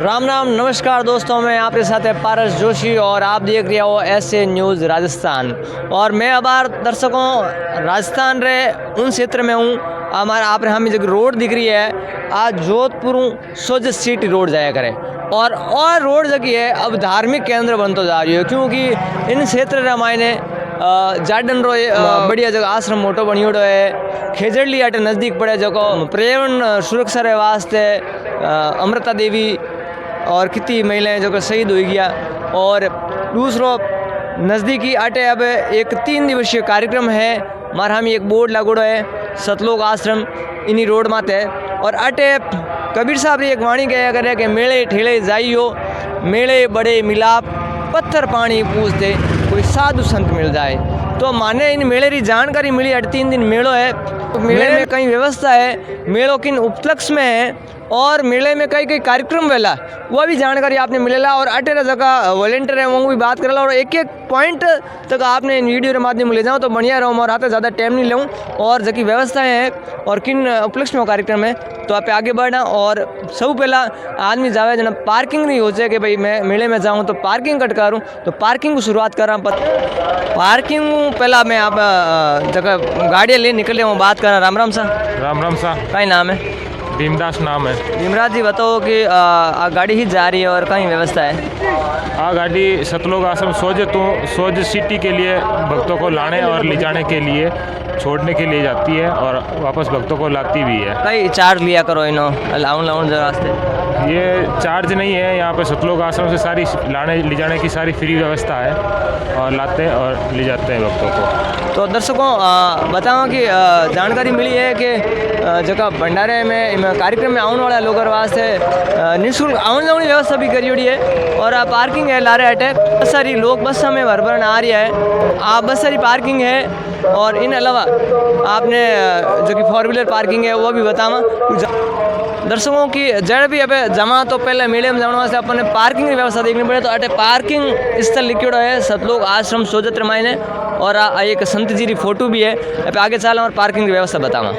राम राम नमस्कार दोस्तों, मैं आपके साथ है पारस जोशी और आप देख रहे हो ऐसे न्यूज़ राजस्थान। और मैं अबार दर्शकों राजस्थान रे उन क्षेत्र में हूँ। हमारा आप हमें जो रोड दिख रही है आज जोधपुर सोज सिटी रोड जाया करे और रोड जगह है अब धार्मिक केंद्र बनता जा रही है, क्योंकि इन क्षेत्र रामायण जाडन रो बढ़िया जगह आश्रम मोटो बनियोड़ो है। खेजड़ली आटे नज़दीक पड़े जगह पर्यावरण सुरक्षा रे वास्ते अमृता देवी और कितनी महिलाएं जो शहीद हो गया। और दूसरो नज़दीकी आटे अब एक 3 दिवसीय कार्यक्रम है। मारा हम एक बोर्ड लागोड़ो है सतलोक आश्रम इन्हीं रोड माते है। और आटे कबीर साहब री एक वाणी कहा करे कि मेले ठेले जाइयो, मेले बड़े मिलाप, पत्थर पानी पूछते, कोई साधु संत मिल जाए। तो माने इन मेले की जानकारी मिली। 3 दिन मेलो है, तो मेले में कई व्यवस्था है, मेलों किन उपलक्ष्य में है और मेले में कई कार्यक्रम वेला वह भी जानकारी आपने मिलेला। और अटेरा जगह वॉलेंटियर है वो भी बात करेला और एक पॉइंट तक आपने इन वीडियो के माध्यम ले जाऊँ तो बढ़िया रहूँ और आते ज़्यादा टाइम नहीं लूँ। और जबकि व्यवस्थाएँ हैं और किन उपलक्ष्य में कार्यक्रम है तो आप आगे बढ़ना। और सब पहला आदमी जावे जना पार्किंग नहीं हो जाए कि भाई मैं मेले में जाऊँ तो पार्किंग कट करूँ, तो पार्किंग को शुरुआत कर रहा। पार्किंग पहला मैं आप जगह गाड़ियाँ ले निकले वो बात कर रहा। राम राम सा। राम राम सा। कई नाम है? भीमदास नाम है। भीमराज जी बताओ कि गाड़ी ही जा रही है और कहीं व्यवस्था है? गाड़ी सतलोक आश्रम सोज सिटी के लिए भक्तों को लाने और ले जाने के लिए छोड़ने के लिए जाती है और वापस भक्तों को लाती भी है। कई चार्ज लिया करो इनो लाउन रास्ते? ये चार्ज नहीं है, यहाँ पे सतलोक आश्रम से सारी लाने ले जाने की सारी फ्री व्यवस्था है और लाते हैं और ले जाते हैं भक्तों को। तो दर्शकों बताओ कि जानकारी मिली है कि जगह भंडारे में कार्यक्रम में आने वाले लोगों वास्ते निःशुल्क आने जाने व्यवस्था भी करी हुई है। और पार्किंग है लारे अटे बहुत सारी लोग बस में भर आ रही है, आप बस सारी पार्किंग है। और इन अलावा आपने जो कि 4 व्हीलर पार्किंग है वो भी बतावा दर्शकों की जड़ भी अब जमा। तो पहले मेले में जाने वास्ते अपने पार्किंग की व्यवस्था देखनी पड़े। तो अटे पार्किंग स्थल लिखियोड़ो है सतलोक आश्रम सोजत रामायण और एक संत जी की फोटो भी है। अब आगे चला और पार्किंग की व्यवस्था बतावा।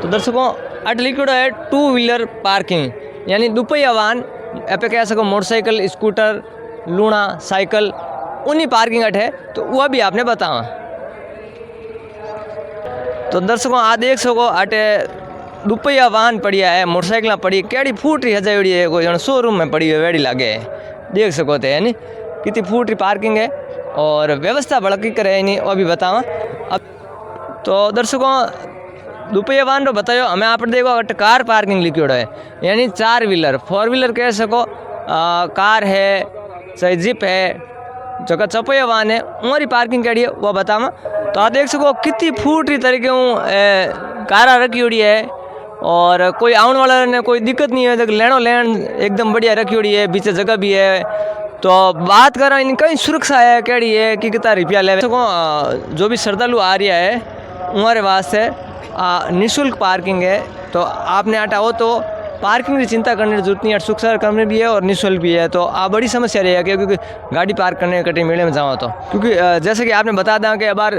तो दर्शकों अट लिखियोड़ो है 2 व्हीलर पार्किंग, यानी दुपहिया वाहन आप कह सको मोटरसाइकिल, स्कूटर, लूना, साइकिल उन्हीं पार्किंग अट है, तो वह भी आपने बतावा। तो दर्शकों आ देख सको अटे दुपहिया वाहन पड़िया है, मोटरसाइकिल पड़ी केड़ी फूट रही हजारी है, कोई शोरूम में पड़ी है वेड़ी लागे है, देख सको थे है नी कितनी फूट रही पार्किंग है और व्यवस्था बड़की करे नहीं वो भी बतावा। अब तो दर्शकों दुपहिया वाहन तो बताओ हमें आप देखो अट कार पार्किंग लिखियोड़ो है, यानी 4 व्हीलर 4 व्हीलर कह सको, कार है चाहे जीप है, जगह चपहिया वाहन है उमरी पार्किंग कड़ी है वह बतावा। तो आप देख सको कितनी फूट रही तरीके कारा रखी हुई है और कोई आने वाला ने कोई दिक्कत नहीं है, जब लेनो लेन एकदम बढ़िया रखी हुई है, बीच जगह भी है। तो बात कर रहा कहीं सुरक्षा है कैडी है कि कितना रुपया ले सको। जो भी श्रद्धालु आ रहा है उम्र वास्ते निःशुल्क पार्किंग है। तो आपने हटाओ तो पार्किंग की चिंता करने की जरूरत नहीं है, सुरक्षा करने भी है और निःशुल्क भी है। तो आप बड़ी समस्या रही है क्योंकि गाड़ी पार्क करने कटे मेले में जाओ तो, क्योंकि जैसे कि आपने बता दें कि अबार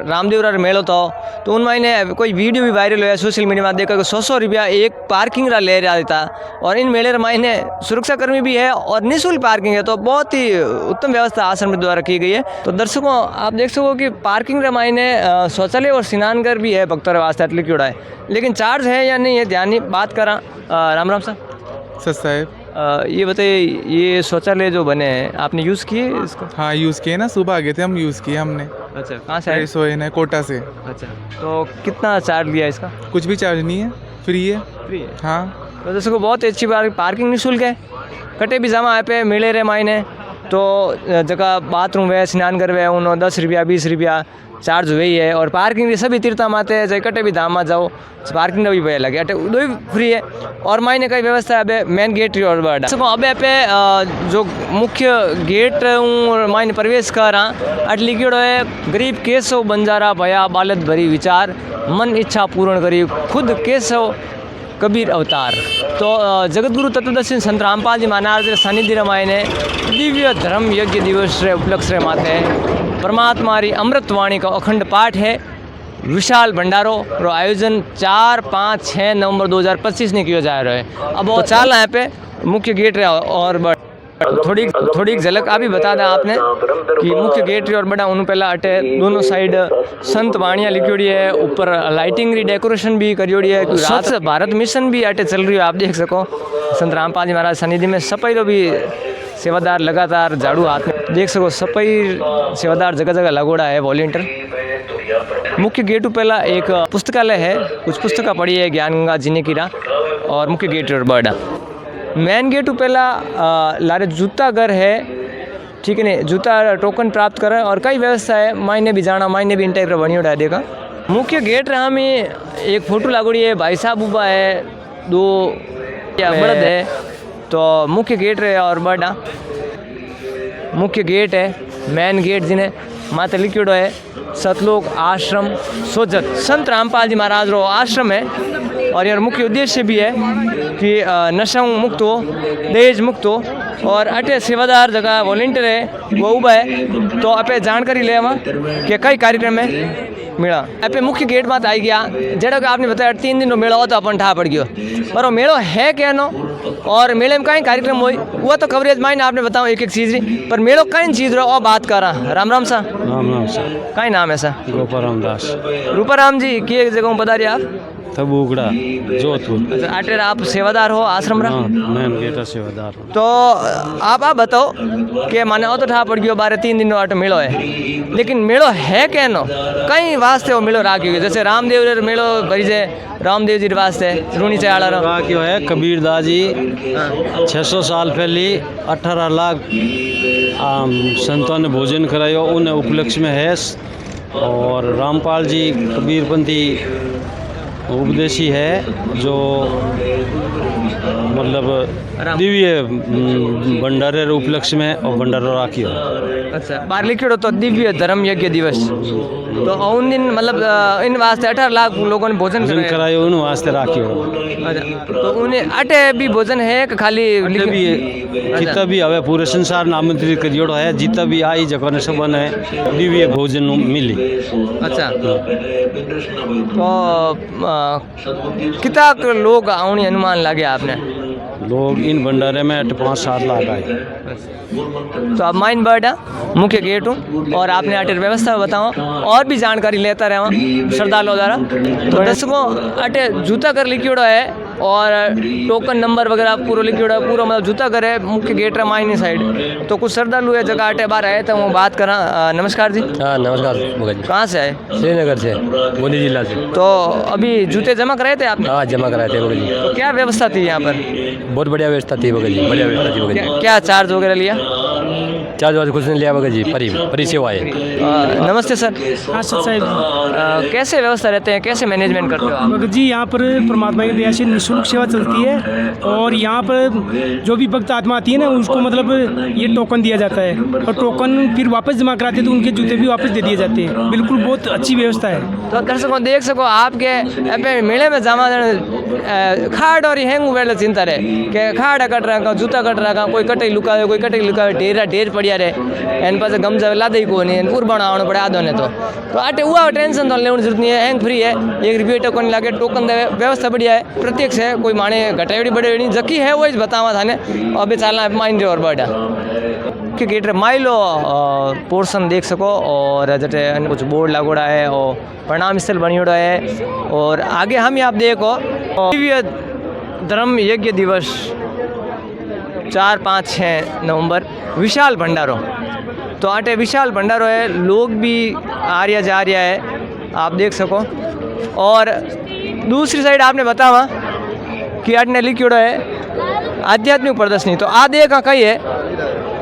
रामदेवरा मेलो था तो उन महीने कोई वीडियो भी वायरल हुआ सोशल मीडिया में, देखा कि 100 रुपया एक पार्किंग रा ले रहा था। और इन मेले महीने सुरक्षाकर्मी भी है और निःशुल्क पार्किंग है, तो बहुत ही उत्तम व्यवस्था आश्रम द्वारा की गई है। तो दर्शकों आप देख सको कि पार्किंग महीने शौचालय और स्नानघर भी है भक्तों वास्ते लिखियोड़ा है, लेकिन चार्ज है या नहीं है ध्यान नहीं बात करा। राम राम साहब। सर साहब ये बताइए ये शौचालय जो बने हैं आपने यूज़ किए इसको? हाँ यूज़ किए ना, सुबह आ गए थे हम, यूज़ किए हमने। अच्छा कहाँ से आए? सोए कोटा से। अच्छा तो कितना चार्ज लिया इसका? कुछ भी चार्ज नहीं है, फ्री है। फ्री है? हाँ तो जैसे को बहुत अच्छी बात पार्किंग निःशुल्क है, कटे भी जमा है पे मिले रहे मायने। तो जगह बाथरूम है स्नानघर है उन्होंने 10 रुपया 20 रुपया चार्ज हुए ही है। और पार्किंग भी सभी तीर्था माते हैं, चाहे कटे भी धाम में जाओ पार्किंग का भी भैया लगे अटे दो भी फ्री है। और मायने कई व्यवस्था है अबे मेन गेट और बड़ा सको अबे पे जो मुख्य गेट मायने प्रवेश कर अट लिखियोड़ो है गरीब केशव बंजारा भया बालत भरी विचार मन इच्छा पूर्ण करी खुद केशव कबीर अवतार। तो जगतगुरु तत्वदर्शी संत रामपाल जी महाराज सानिध्य रामायण दिव्य धर्म यज्ञ दिवस रे उपलक्ष्य रे माते परमात्मा री अमृतवाणी का अखंड पाठ है। विशाल भंडारो रो आयोजन 4, 5, 6 नवंबर 2025 ने किया जा रहा है। अब वो चाल यहाँ पे मुख्य गेट रहा और थोड़ी झलक आ भी बता दें आपने कि मुख्य गेट री और बड़ा उन पहला अटे दोनों साइड संत वाणियाँ लिखियोड़ी है, ऊपर लाइटिंग री डेकोरेशन भी करियोड़ी है, स्वच्छ भारत मिशन भी अटे चल रही है। आप देख सको संत रामपाल जी महाराज सन्निधि में सफाई रो भी सेवादार लगातार झाड़ू हाथ में देख सको, सफाई सेवादार जगह जगह लगोड़ा है वॉलेंटियर। मुख्य गेट पहला एक पुस्तकालय है, कुछ पुस्तका पड़ी है ज्ञान गंगा जीने की राह और मुख्य गेट और बड़ा मेन गेट पहला लारे जूता घर है, ठीक है नहीं, जूता टोकन प्राप्त करें और कई व्यवस्था है, मायने भी जाना मायने भी इन टाइप बनी उड़ा देगा। मुख्य गेट रहा में एक फोटो लागोड़ी है, भाई साहब उबा है, दो बड़द है, तो मुख्य गेट रहे और बड़ा मुख्य गेट है, मेन गेट जिन्हें माता लिखियोड़ो है सतलोक आश्रम सोजत संत रामपाल जी महाराज रो आश्रम है। और यार मुख्य उद्देश्य भी है कि नशा मुक्त हो, दहेज मुक्त हो और अटे सेवादार जगह वॉलेंटियर है वो उबा है, तो आपे जानकारी ले कि कई कार्यक्रम में मेला आपे मुख्य गेट में आई गया जेड़ा कि आपने बताया 3 दिन मेला हो तो अपन ठा पड़ गयो, पर वो मेलो है क्या नो और मेले में कई कार्यक्रम हो वो तो कवरेज माइने आपने बताओ एक एक चीज़ रही, पर मेलो कई चीज़ रहो और बात कर रहा। राम राम सा। राम राम सा। कई नाम है सा? गोपाराम दास। रूपाराम जी की जगह बता रहे आप? तब उगड़ा जोधपुर। अच्छा, आटे आप सेवादार हो आश्रम रहा? मैं बेटा सेवादार हूँ। तो आप बताओ कि माने हो तो ठा पड़ गयो 12-3 दिन आटो मेलो है, लेकिन मेलो है क्या नो कई वास्ते वो मेलो राखियो, जैसे रामदेव रे मेलो भरी जे रामदेव जी वास्ते रूणी से आड़ा राखियो है कबीरदास जी 600 साल पहले 18 लाख संतों ने भोजन करायो उन उपलक्ष्य में है। और रामपाल जी कबीरपंथी उपदेशी है जो मतलब दिव्य भंडारे उपलक्ष्य में और भंडारो राखियो। अच्छा, बार लिखियो तो दिव्य धर्म यज्ञ दिवस, तो उन दिन मतलब इन वास्ते 18 लाख लोगों ने भोजन करायो उन वास्ते राखियो। अच्छा, तो उन्हें अटे भी भोजन है कि खाली भी जितना भी हवे पूरे संसार में आमंत्रित करियोड़ो है, जितना भी आई जगह ने सब ने दिव्य भोजन मिली। अच्छा, तो कितना लोग आने अनुमान लगे आपने? लोग इन भंडारे में 5-7 लाख आए। तो आप माइन बर्ड मुख्य गेट हूँ और आपने अटे व्यवस्था बताओ और भी जानकारी लेता रहे श्रद्धालुओं द्वारा। तो दर्शकों अटे जूता कर लिखियोड़ो है और टोकन नंबर वगैरह पूरा लिखियोड़ो है, पूरा मतलब जूता कर है मुख्य गेट रे माइनी साइड। तो कुछ श्रद्धालु है जगह अटे बाहर आए तो वो बात करा। नमस्कार जी। हाँ नमस्कार भगत जी। कहाँ से आए? श्रीनगर से, बूंदी जिला से। तो अभी जूते जमा कराए थे आपने? हाँ जमा कराए थे भगत जी। तो क्या व्यवस्था थी यहाँ पर? बहुत बढ़िया व्यवस्था थी भगत जी, बढ़िया व्यवस्था थी भगत जी। क्या चार्ज वगैरह लिया? चार्ज वार्ज कुछ नहीं लिया भगत जी, परी सेवा है। नमस्ते सर। हाँ सर साहब। कैसे व्यवस्था रहते हैं, कैसे मैनेजमेंट करते हो आप? भगत जी यहाँ पर परमात्मा की दया से निःशुल्क सेवा चलती है और यहाँ पर जो भी भक्त आत्मा आती है ना उसको मतलब ये टोकन दिया जाता है और टोकन फिर वापस जमा कराते हैं तो उनके जूते भी वापस दे दिए जाते हैं। बिल्कुल बहुत अच्छी व्यवस्था है। तो दर्शकों देख सको आपके मेले में जमा खाड़ और हैंग वेले चिंता रहे कि खाड़ा कट रहा जूता कट रहा कोई कटे लुकावे कोई कटे लुकावे ढेर पड़िया रहे एन पास गमजा लादे को नहीं पूर्वण आवण पड़े आदो ने तो आटे हुआ टेंशन तो लेने जरूरत नहीं है, हैंग फ्री है, 1 रुपये टोकन लागे टोकन दे व्यवस्था बढ़िया है, प्रत्यक्ष है, कोई माने घटाई बड़े नहीं जकी है वही बतावा थाने अभी चालना माइंड और बढ़ा कि गेट रे माइलो पोर्शन देख सको और जटे कुछ बोर्ड लागोड़ा है और प्रणाम स्थल बनियोड़ा है। और आगे हम आप देखो दिव्य धर्म यज्ञ दिवस 4-5-6 नवंबर विशाल भंडारो, तो आटे विशाल भंडारो है, लोग भी आ रहा जा रहा है आप देख सको। और दूसरी साइड आपने बतावा कि आटने लिखियोड़ो है आध्यात्मिक प्रदर्शनी, तो आ देखा कही है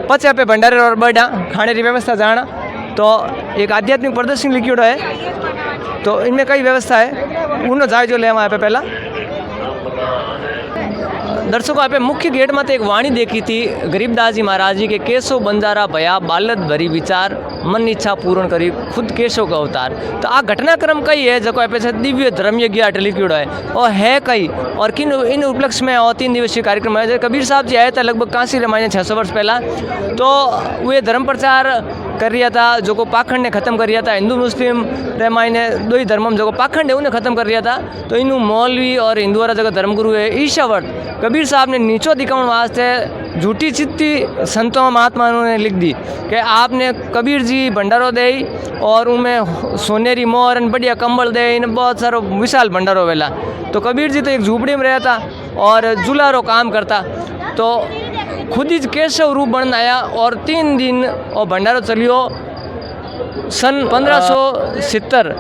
पचे पे भंडारे और बड़ा खाने की व्यवस्था जाना, तो एक आध्यात्मिक प्रदर्शनी लिखियोड़ो है, तो इनमें कई व्यवस्था है उन्होंने जाए जो ले वहाँ पे पहला। दर्शकों आप मुख्य गेट में तो एक वाणी देखी थी गरीबदास जी महाराज जी के केशव बंजारा भया बालत भरी विचार मन इच्छा पूर्ण करी खुद केशव का अवतार। तो आ घटनाक्रम कई है जो आप दिव्य धर्म यज्ञ लिखियोड़ो है और है कई और किन इन उपलक्ष्य में और 3 दिवसीय कार्यक्रम है। कबीर साहब जी आए थे लगभग काशी रामायण 600 वर्ष पहला, तो वे धर्म प्रचार कर रिया था जो को पाखंड ने ख़त्म कर रिया था। हिंदू मुस्लिम रे मायने दो ही धर्म जो पाखंड है उन्हें ख़त्म कर रिया था। तो इनू मौलवी और हिंदू वाला जगह धर्मगुरु है ईशावर्त कबीर साहब ने नीचो दिखाने वास्ते झूठी चित्ती संतों महात्माओं ने लिख दी कि आपने कबीर जी भंडारो दे और उनमें सोनेरी मोर और बढ़िया कंबल दे, इन बहुत सारो विशाल भंडारो वेला। तो कबीर जी तो एक झूपड़ी में रहता और जुलारो काम करता। तो खुद ही केशव रूप बन आया और 3 दिन और भंडारो चलियो। सन 1570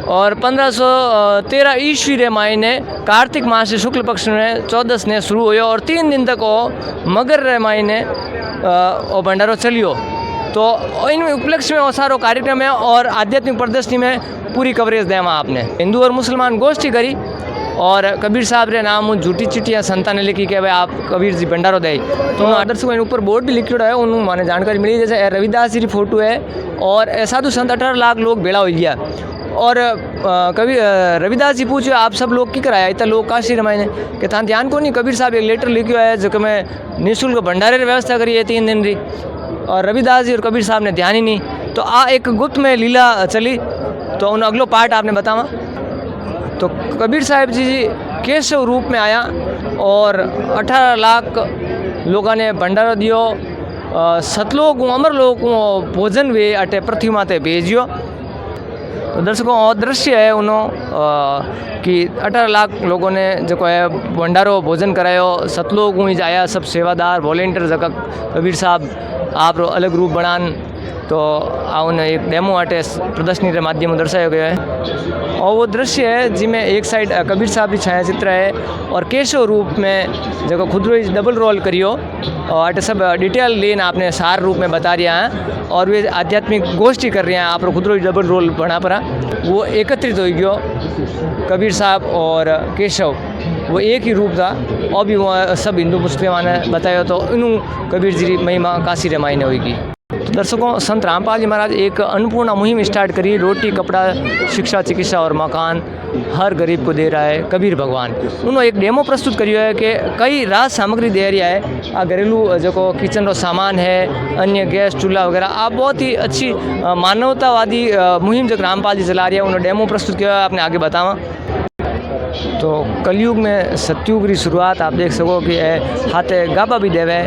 और 1513 ईस्वी रे मायने कार्तिक मास शुक्ल पक्ष में 14 ने शुरू हुयो और 3 दिन तक वो मगर रे मायने वो भंडारो चलियो। तो इन उपलक्ष्य में वो सारो कार्यक्रम है और आध्यात्मिक प्रदर्शनी में पूरी कवरेज देवा आपने। हिंदू और मुसलमान गोष्ठी करी और कबीर साहब रे नाम झूठी चिट्ठियाँ संता ने लिखी कि भाई आप कबीर जी भंडारो दे। तो दर्शकों इन ऊपर बोर्ड भी लिखियोड़ा है, उन्होंने माने जानकारी मिली जैसे रविदास जी की फोटो है और साधु संत 18 लाख लोग भेड़ा हो गया। और कभी रविदास जी पूछो आप सब लोग की कराया इतना लोग काशी रमायने कि था ध्यान को नहीं। कबीर साहब एक लेटर लिखियो है जो कि मैं निःशुल्क भंडारे की व्यवस्था करी है 3 दिन री और रविदास जी और कबीर साहब ने ध्यान ही नहीं। तो एक गुप्त में लीला चली तो उन अगलो पार्ट आपने बतावा। तो कबीर साहब जी केशव रूप में आया और 18 लाख लोगों ने भंडारो दियो। सतलोक अमर लोग भोजन वे अटे पृथ्वी माते भेजियो। तो दर्शकों और दृश्य है उन्होंने कि 18 लाख लोगों ने जो है भंडारो भोजन करायो। सतलोक हुई आया सब सेवादार वॉलेंटियर जगह कबीर साहब आप अलग रूप बनान। तो उन्हें एक डेमो आटे प्रदर्शनी के माध्यम दर्शाया गया है और वो दृश्य है जिसमें एक साइड कबीर साहब की छाया चित्र है और केशव रूप में जो खुद डबल रोल करियो और आटे सब डिटेल लेन आपने सार रूप में बता रिया है और वे आध्यात्मिक गोष्ठी कर रहे हैं। आप खुद डबल रोल बना पड़ा वो एकत्रित हो गयो कबीर साहब और केशव वो एक ही रूप था और भी वो सब हिंदू मुस्लिम ने बताया। तो इन कबीर जी की महिमा काशी रामायण होगी। तो दर्शकों संत रामपाल जी महाराज एक अन्नपूर्णा मुहिम स्टार्ट करी। रोटी कपड़ा शिक्षा चिकित्सा और मकान हर गरीब को दे रहा है कबीर भगवान। उन्होंने एक डेमो प्रस्तुत करियो है कि कई राज सामग्री दे रहा है। आ घरेलू जो किचन रो सामान है अन्य गैस चूल्हा वगैरह आप बहुत ही अच्छी मानवतावादी मुहिम जो रामपाल जी चला रही है उन्होंने डेमो प्रस्तुत किया है। आपने आगे बतावा। तो कलयुग में सतयुग की शुरुआत आप देख सको कि हाथे गाबा भी देवे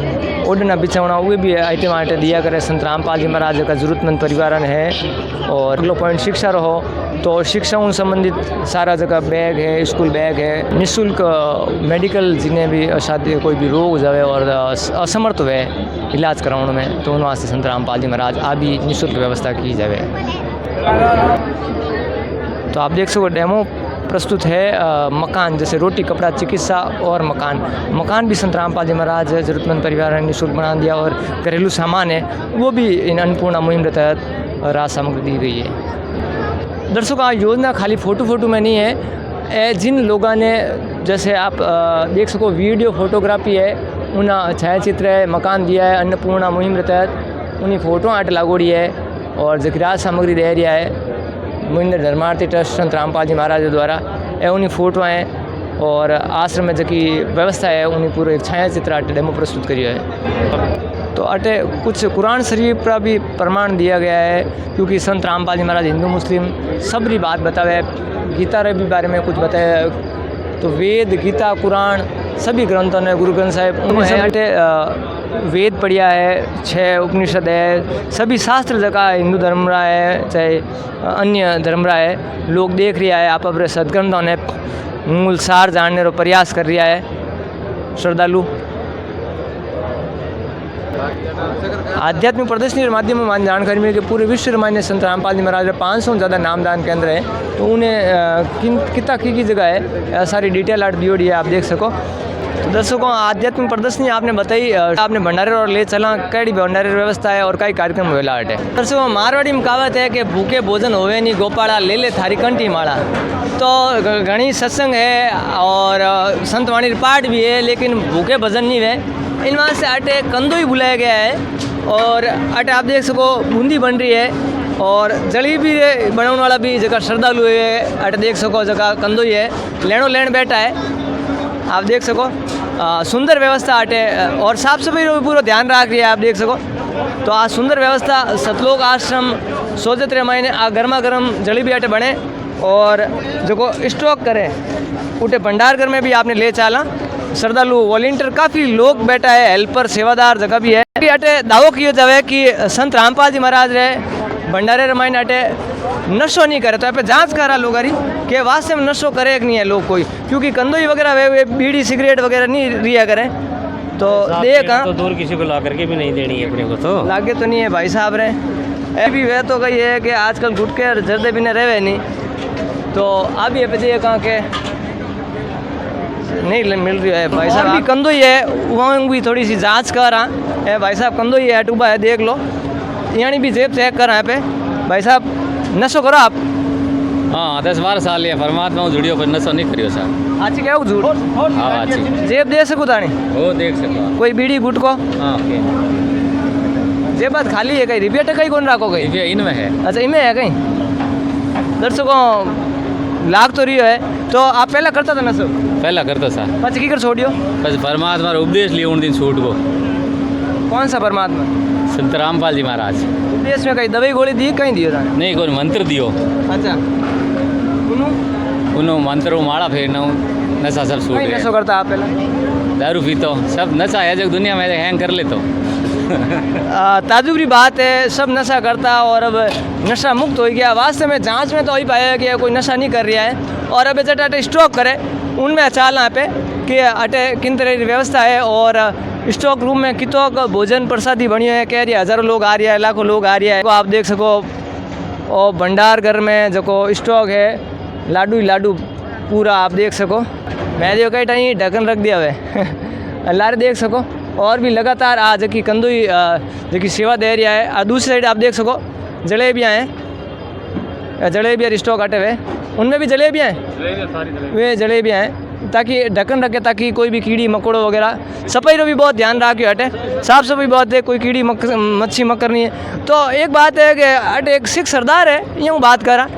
ओढ़ना बिछावना वे भी आइटम आटे दिया करे संत रामपाल जी महाराज का जरूरतमंद परिवार है। और अगलो पॉइंट शिक्षा रहो तो शिक्षाओं संबंधित सारा जगह बैग है स्कूल बैग है निःशुल्क मेडिकल जिन्हें भी असाध्य कोई भी रोग जावे और असमर्थ हुए इलाज कराने में तो उन वास्ते संत रामपाल जी महाराज आ भी निःशुल्क व्यवस्था की जाए। तो आप देख सको डेमो प्रस्तुत है मकान जैसे रोटी कपड़ा चिकित्सा और मकान भी संत रामपाल जी महाराज जरूरतमंद परिवार ने निःशुल्क बना दिया और घरेलू सामान है वो भी इन अन्नपूर्णा मुहिम के तहत राज सामग्री दी गई है। दर्शकों योजना खाली फोटो में नहीं है। जिन लोगों ने जैसे आप देख सको वीडियो फोटोग्राफी है उन छायाचित्र है मकान दिया है अन्नपूर्णा मुहिम के तहत उन्हीं फोटो आट लागोड़ी है और जो राज सामग्री दे रहा है मुहिंद्र धर्मार्थी ट्रस्ट संत रामपाल जी महाराज द्वारा उन्हीं फोटो हैं और आश्रम में जो व्यवस्था है उन्हीं पूरे एक छाया चित्र अटे डेमो प्रस्तुत करियो है। तो अटे कुछ कुरान शरीफ का भी प्रमाण दिया गया है क्योंकि संत रामपाल जी महाराज हिंदू मुस्लिम सबरी बात बतावे गीता रे भी बारे में कुछ बताया। तो वेद गीता कुरान सभी ग्रंथों ने गुरु ग्रंथ साहिब उन्हें अटे वेद पढ़िया है 6 उपनिषद है सभी शास्त्र जगह हिंदू धर्म रहा है चाहे अन्य धर्म रहा है लोग देख रहा है आप अपने सदग्रंथों ने मूल सार जानने रो प्रयास कर रहा है श्रद्धालु। आध्यात्मिक प्रदर्शनी के माध्यम में जानकारी मिली कि पूरे विश्व में संत रामपाल जी महाराज 500 ज़्यादा नामदान केंद्र है। तो उन्हें कितना की जगह है सारी डिटेल आर्ट दियोड़ी है आप देख सको। तो दर्शकों आध्यात्मिक प्रदर्शनी आपने बताई आपने भंडारे और ले चला कई भंडारे व्यवस्था है और कई कार्यक्रम हुएला है। दर्शकों मारवाड़ी में कहावत है कि भूखे भोजन होवे नहीं गोपाला ले ले थारी कंठी माड़ा। तो घनी सत्संग है और संतवाणी पाठ भी है लेकिन भूखे भजन नहीं है। इन वहाँ से आटे कंदो ही बुलाया गया है और आटे आप देख सको बूंदी बन रही है और जलेबी बनाने वाला भी जगह श्रद्धालु है आटे देख सको जगह कंदो ही है लेनो लेन बैठा है आप देख सको। सुंदर व्यवस्था आटे और साफ सफाई पूरा ध्यान रख रही है आप देख सको। तो आ सुंदर व्यवस्था सतलोक आश्रम सोजत रे मायने आ गर्मा गर्म जलेबी अटे बने और जो स्टॉक करे उठे भंडार घर में भी आपने ले चाला श्रद्धालु वॉलेंटियर काफ़ी लोग बैठा है, हेल्पर सेवादार जगह भी है। अभी अटे दावो किया जावे कि संत रामपाल जी महाराज रे भंडारे रमायण अटे नशो नहीं करे, तो यहाँ पे जांच करा लोग कि वास्तव में नशो करे कि नहीं है लोग कोई, क्योंकि कंदोई वगैरह वे बीड़ी सिगरेट वगैरह नहीं रिया करें। तो देख तो दूर किसी को ला करके भी नहीं देनी है अपने को, तो लागे तो नहीं है भाई साहब रे। अभी वह तो कही है कि आजकल गुटके और जर्दे भी रहे नहीं, तो अब ये पे कहाँ के नहीं मिल रही है भाई साहब। अभी कंदोई है वहाँ भी थोड़ी सी जांच कर रहा है भाई साहब, कंदोई है टूबा है देख लो, यानी भी जेब चेक कर रहा है पे भाई साहब। नशो करो आप? हाँ 10-12 साल है परमात्मा जुड़ियो पर नशो नहीं करियो साहब। अच्छी क्या झूठ? हाँ अच्छी जेब दे सकूँ तानी? वो देख सको कोई बीड़ी गुटको? हाँ ओके। जेब बात खाली है कहीं रिपेट कहीं कौन रखो कहीं? ये इनमें है। अच्छा इनमें है कहीं? दर्शकों लाग तो रही है, तो आप पहला करता था नशो? पहला करता सा बस की कर छोड़ियो? बस परमात्मा उपदेश लिए उन दिन छूट को। कौन सा परमात्मा? संत रामपाल जी महाराज। उपदेश में कहीं दवाई गोली दी कहीं दियो था? नहीं कोई मंत्र दियो। अच्छा उन्होंने मंत्र माड़ा फेरना नशा सब छूट कहीं गया। नशो करता आप पहला? दारू पीतो सब नशा है, जब दुनिया में हैंग कर ले तो ताजुबरी बात है, सब नशा करता और अब नशा मुक्त हो गया। वास्तव में जांच में तो वही पाया कि कोई नशा नहीं कर रहा है, और अब जट अटे स्टॉक करे उनमें चाल यहाँ पे कि अटे किन तरह की व्यवस्था है, और स्टॉक रूम में कितो भोजन प्रसादी बनी है, कह रही है हज़ारों लोग आ रहा है, लाखों लोग आ रहा है। तो आप देख सको और भंडार घर में जो स्टॉक है लाडू ही लाडू पूरा आप देख सको। मैं जो कई टाइम ढक्कन रख दिया हुआ लारे देख सको, और भी लगातार आज की कंदोई जो सेवा दे रहा है। और दूसरी साइड आप देख सको जलेबियाँ हैं, जलेबियाँ स्टॉक हटे हुए, उनमें भी जलेबियाँ हैं, वे जलेबियाँ हैं ताकि ढक्कन रखे ताकि कोई भी कीड़ी मकोड़ो वगैरह। सफाई का भी बहुत ध्यान रखियो हटे, साफ सफाई बहुत है, कोई कीड़ी मच्छी मक्कर नहीं है। तो एक बात है कि अटे एक सिख सरदार है यूँ बात करा,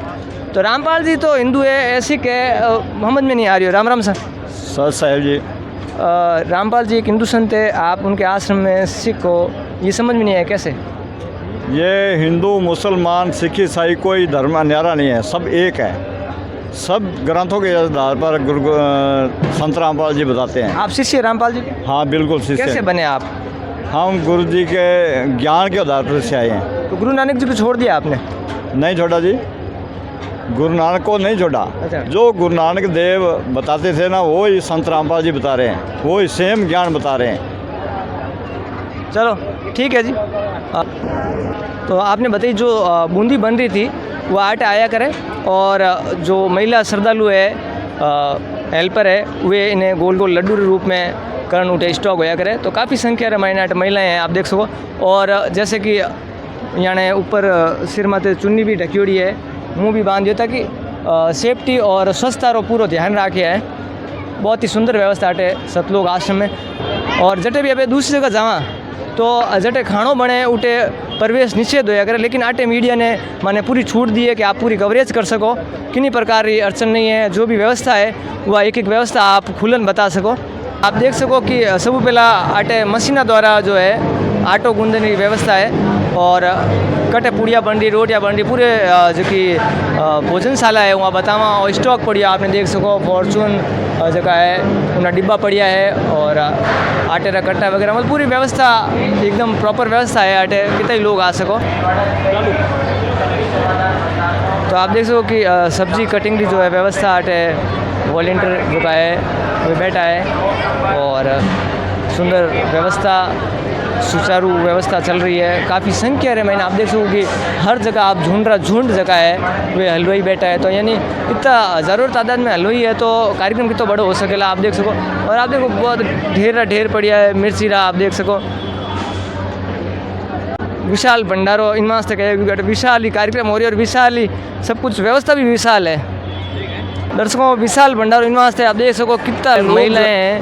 तो रामपाल जी तो हिंदू है ऐसी के मोहम्मद में नहीं आ रही हो। राम राम सर। सर साहब जी। रामपाल जी एक हिंदू संत है, आप उनके आश्रम में सिख हो, ये समझ में नहीं है कैसे? ये हिंदू मुसलमान सिख ईसाई कोई धर्म न्यारा नहीं है, सब एक है। सब ग्रंथों के आधार पर गुरु संत रामपाल जी बताते हैं। आप शिष्य रामपाल जी के? हाँ बिल्कुल शिष्य। कैसे बने आप? हम गुरु जी के ज्ञान के आधार पर से आए हैं। तो गुरु नानक जी को छोड़ दिया आपने? नहीं छोड़ा जी, गुरु नानक को नहीं छोड़ा। अच्छा। जो गुरु नानक देव बताते थे ना वो ही संत रामपाल जी बता रहे हैं, वो ही सेम ज्ञान बता रहे हैं। चलो ठीक है जी। तो आपने बताई जो बूंदी बन रही थी वो आटा आया करे, और जो महिला श्रद्धालु है हेल्पर है वे इन्हें गोल गोल लड्डू के रूप में करण उठे स्टॉक होया करे। तो काफ़ी संख्या रे महिलाएं हैं आप देख सको, और जैसे कि याने ऊपर सिर माथे चुन्नी भी ढकियोड़ी है, मुंह भी बांध दियो ताकि सेफ्टी और स्वच्छता रो पूरा ध्यान रखे है। बहुत ही सुंदर व्यवस्था है सतलोक आश्रम में। और जटे भी अभी दूसरी जगह जावा तो जटे खाणो बने उठे प्रवेश निषेध होया करे, लेकिन आटे मीडिया ने माने पूरी छूट दी है कि आप पूरी कवरेज कर सको, किन्हीं प्रकार की अड़चन नहीं है। जो भी व्यवस्था है वह एक एक व्यवस्था आप खुलन बता सको। आप देख सको कि सब पहला आटे मशीना द्वारा जो है आटो गूंदने की व्यवस्था है, और कटे पूड़िया बन रही, रोटियाँ बन रही, पूरे जो कि भोजनशाला है वहाँ बतावा। और स्टॉक पड़िया आपने देख सको, फॉर्चून जगह है उन्हें डिब्बा पड़िया है, और आटे रा कट्टा वगैरह, मतलब पूरी व्यवस्था एकदम प्रॉपर व्यवस्था है। आटे कितने लोग आ सको। तो आप देख सको कि सब्जी कटिंग की जो है व्यवस्था आटे वॉलेंटियर जो का है वो बैठा है, और सुंदर व्यवस्था सुचारू व्यवस्था चल रही है। काफ़ी संख्या है, मैंने आप देख सको कि हर जगह आप झुंड जगह है वे हलवाई बैठा है, तो यानी इतना ज़रूर तादाद में हलवाई है तो कार्यक्रम कितना बड़ा हो सकेला आप देख सको। और आप देखो बहुत ढेर पड़िया है मिर्ची रहा आप देख सको, विशाल भंडारो इन वास्ते कहे विशाल ही कार्यक्रम हो रही है, और विशाल ही सब कुछ व्यवस्था भी विशाल है। दर्शकों विशाल भंडारो इन वास्ते आप देख सको कितना महिलाएं हैं,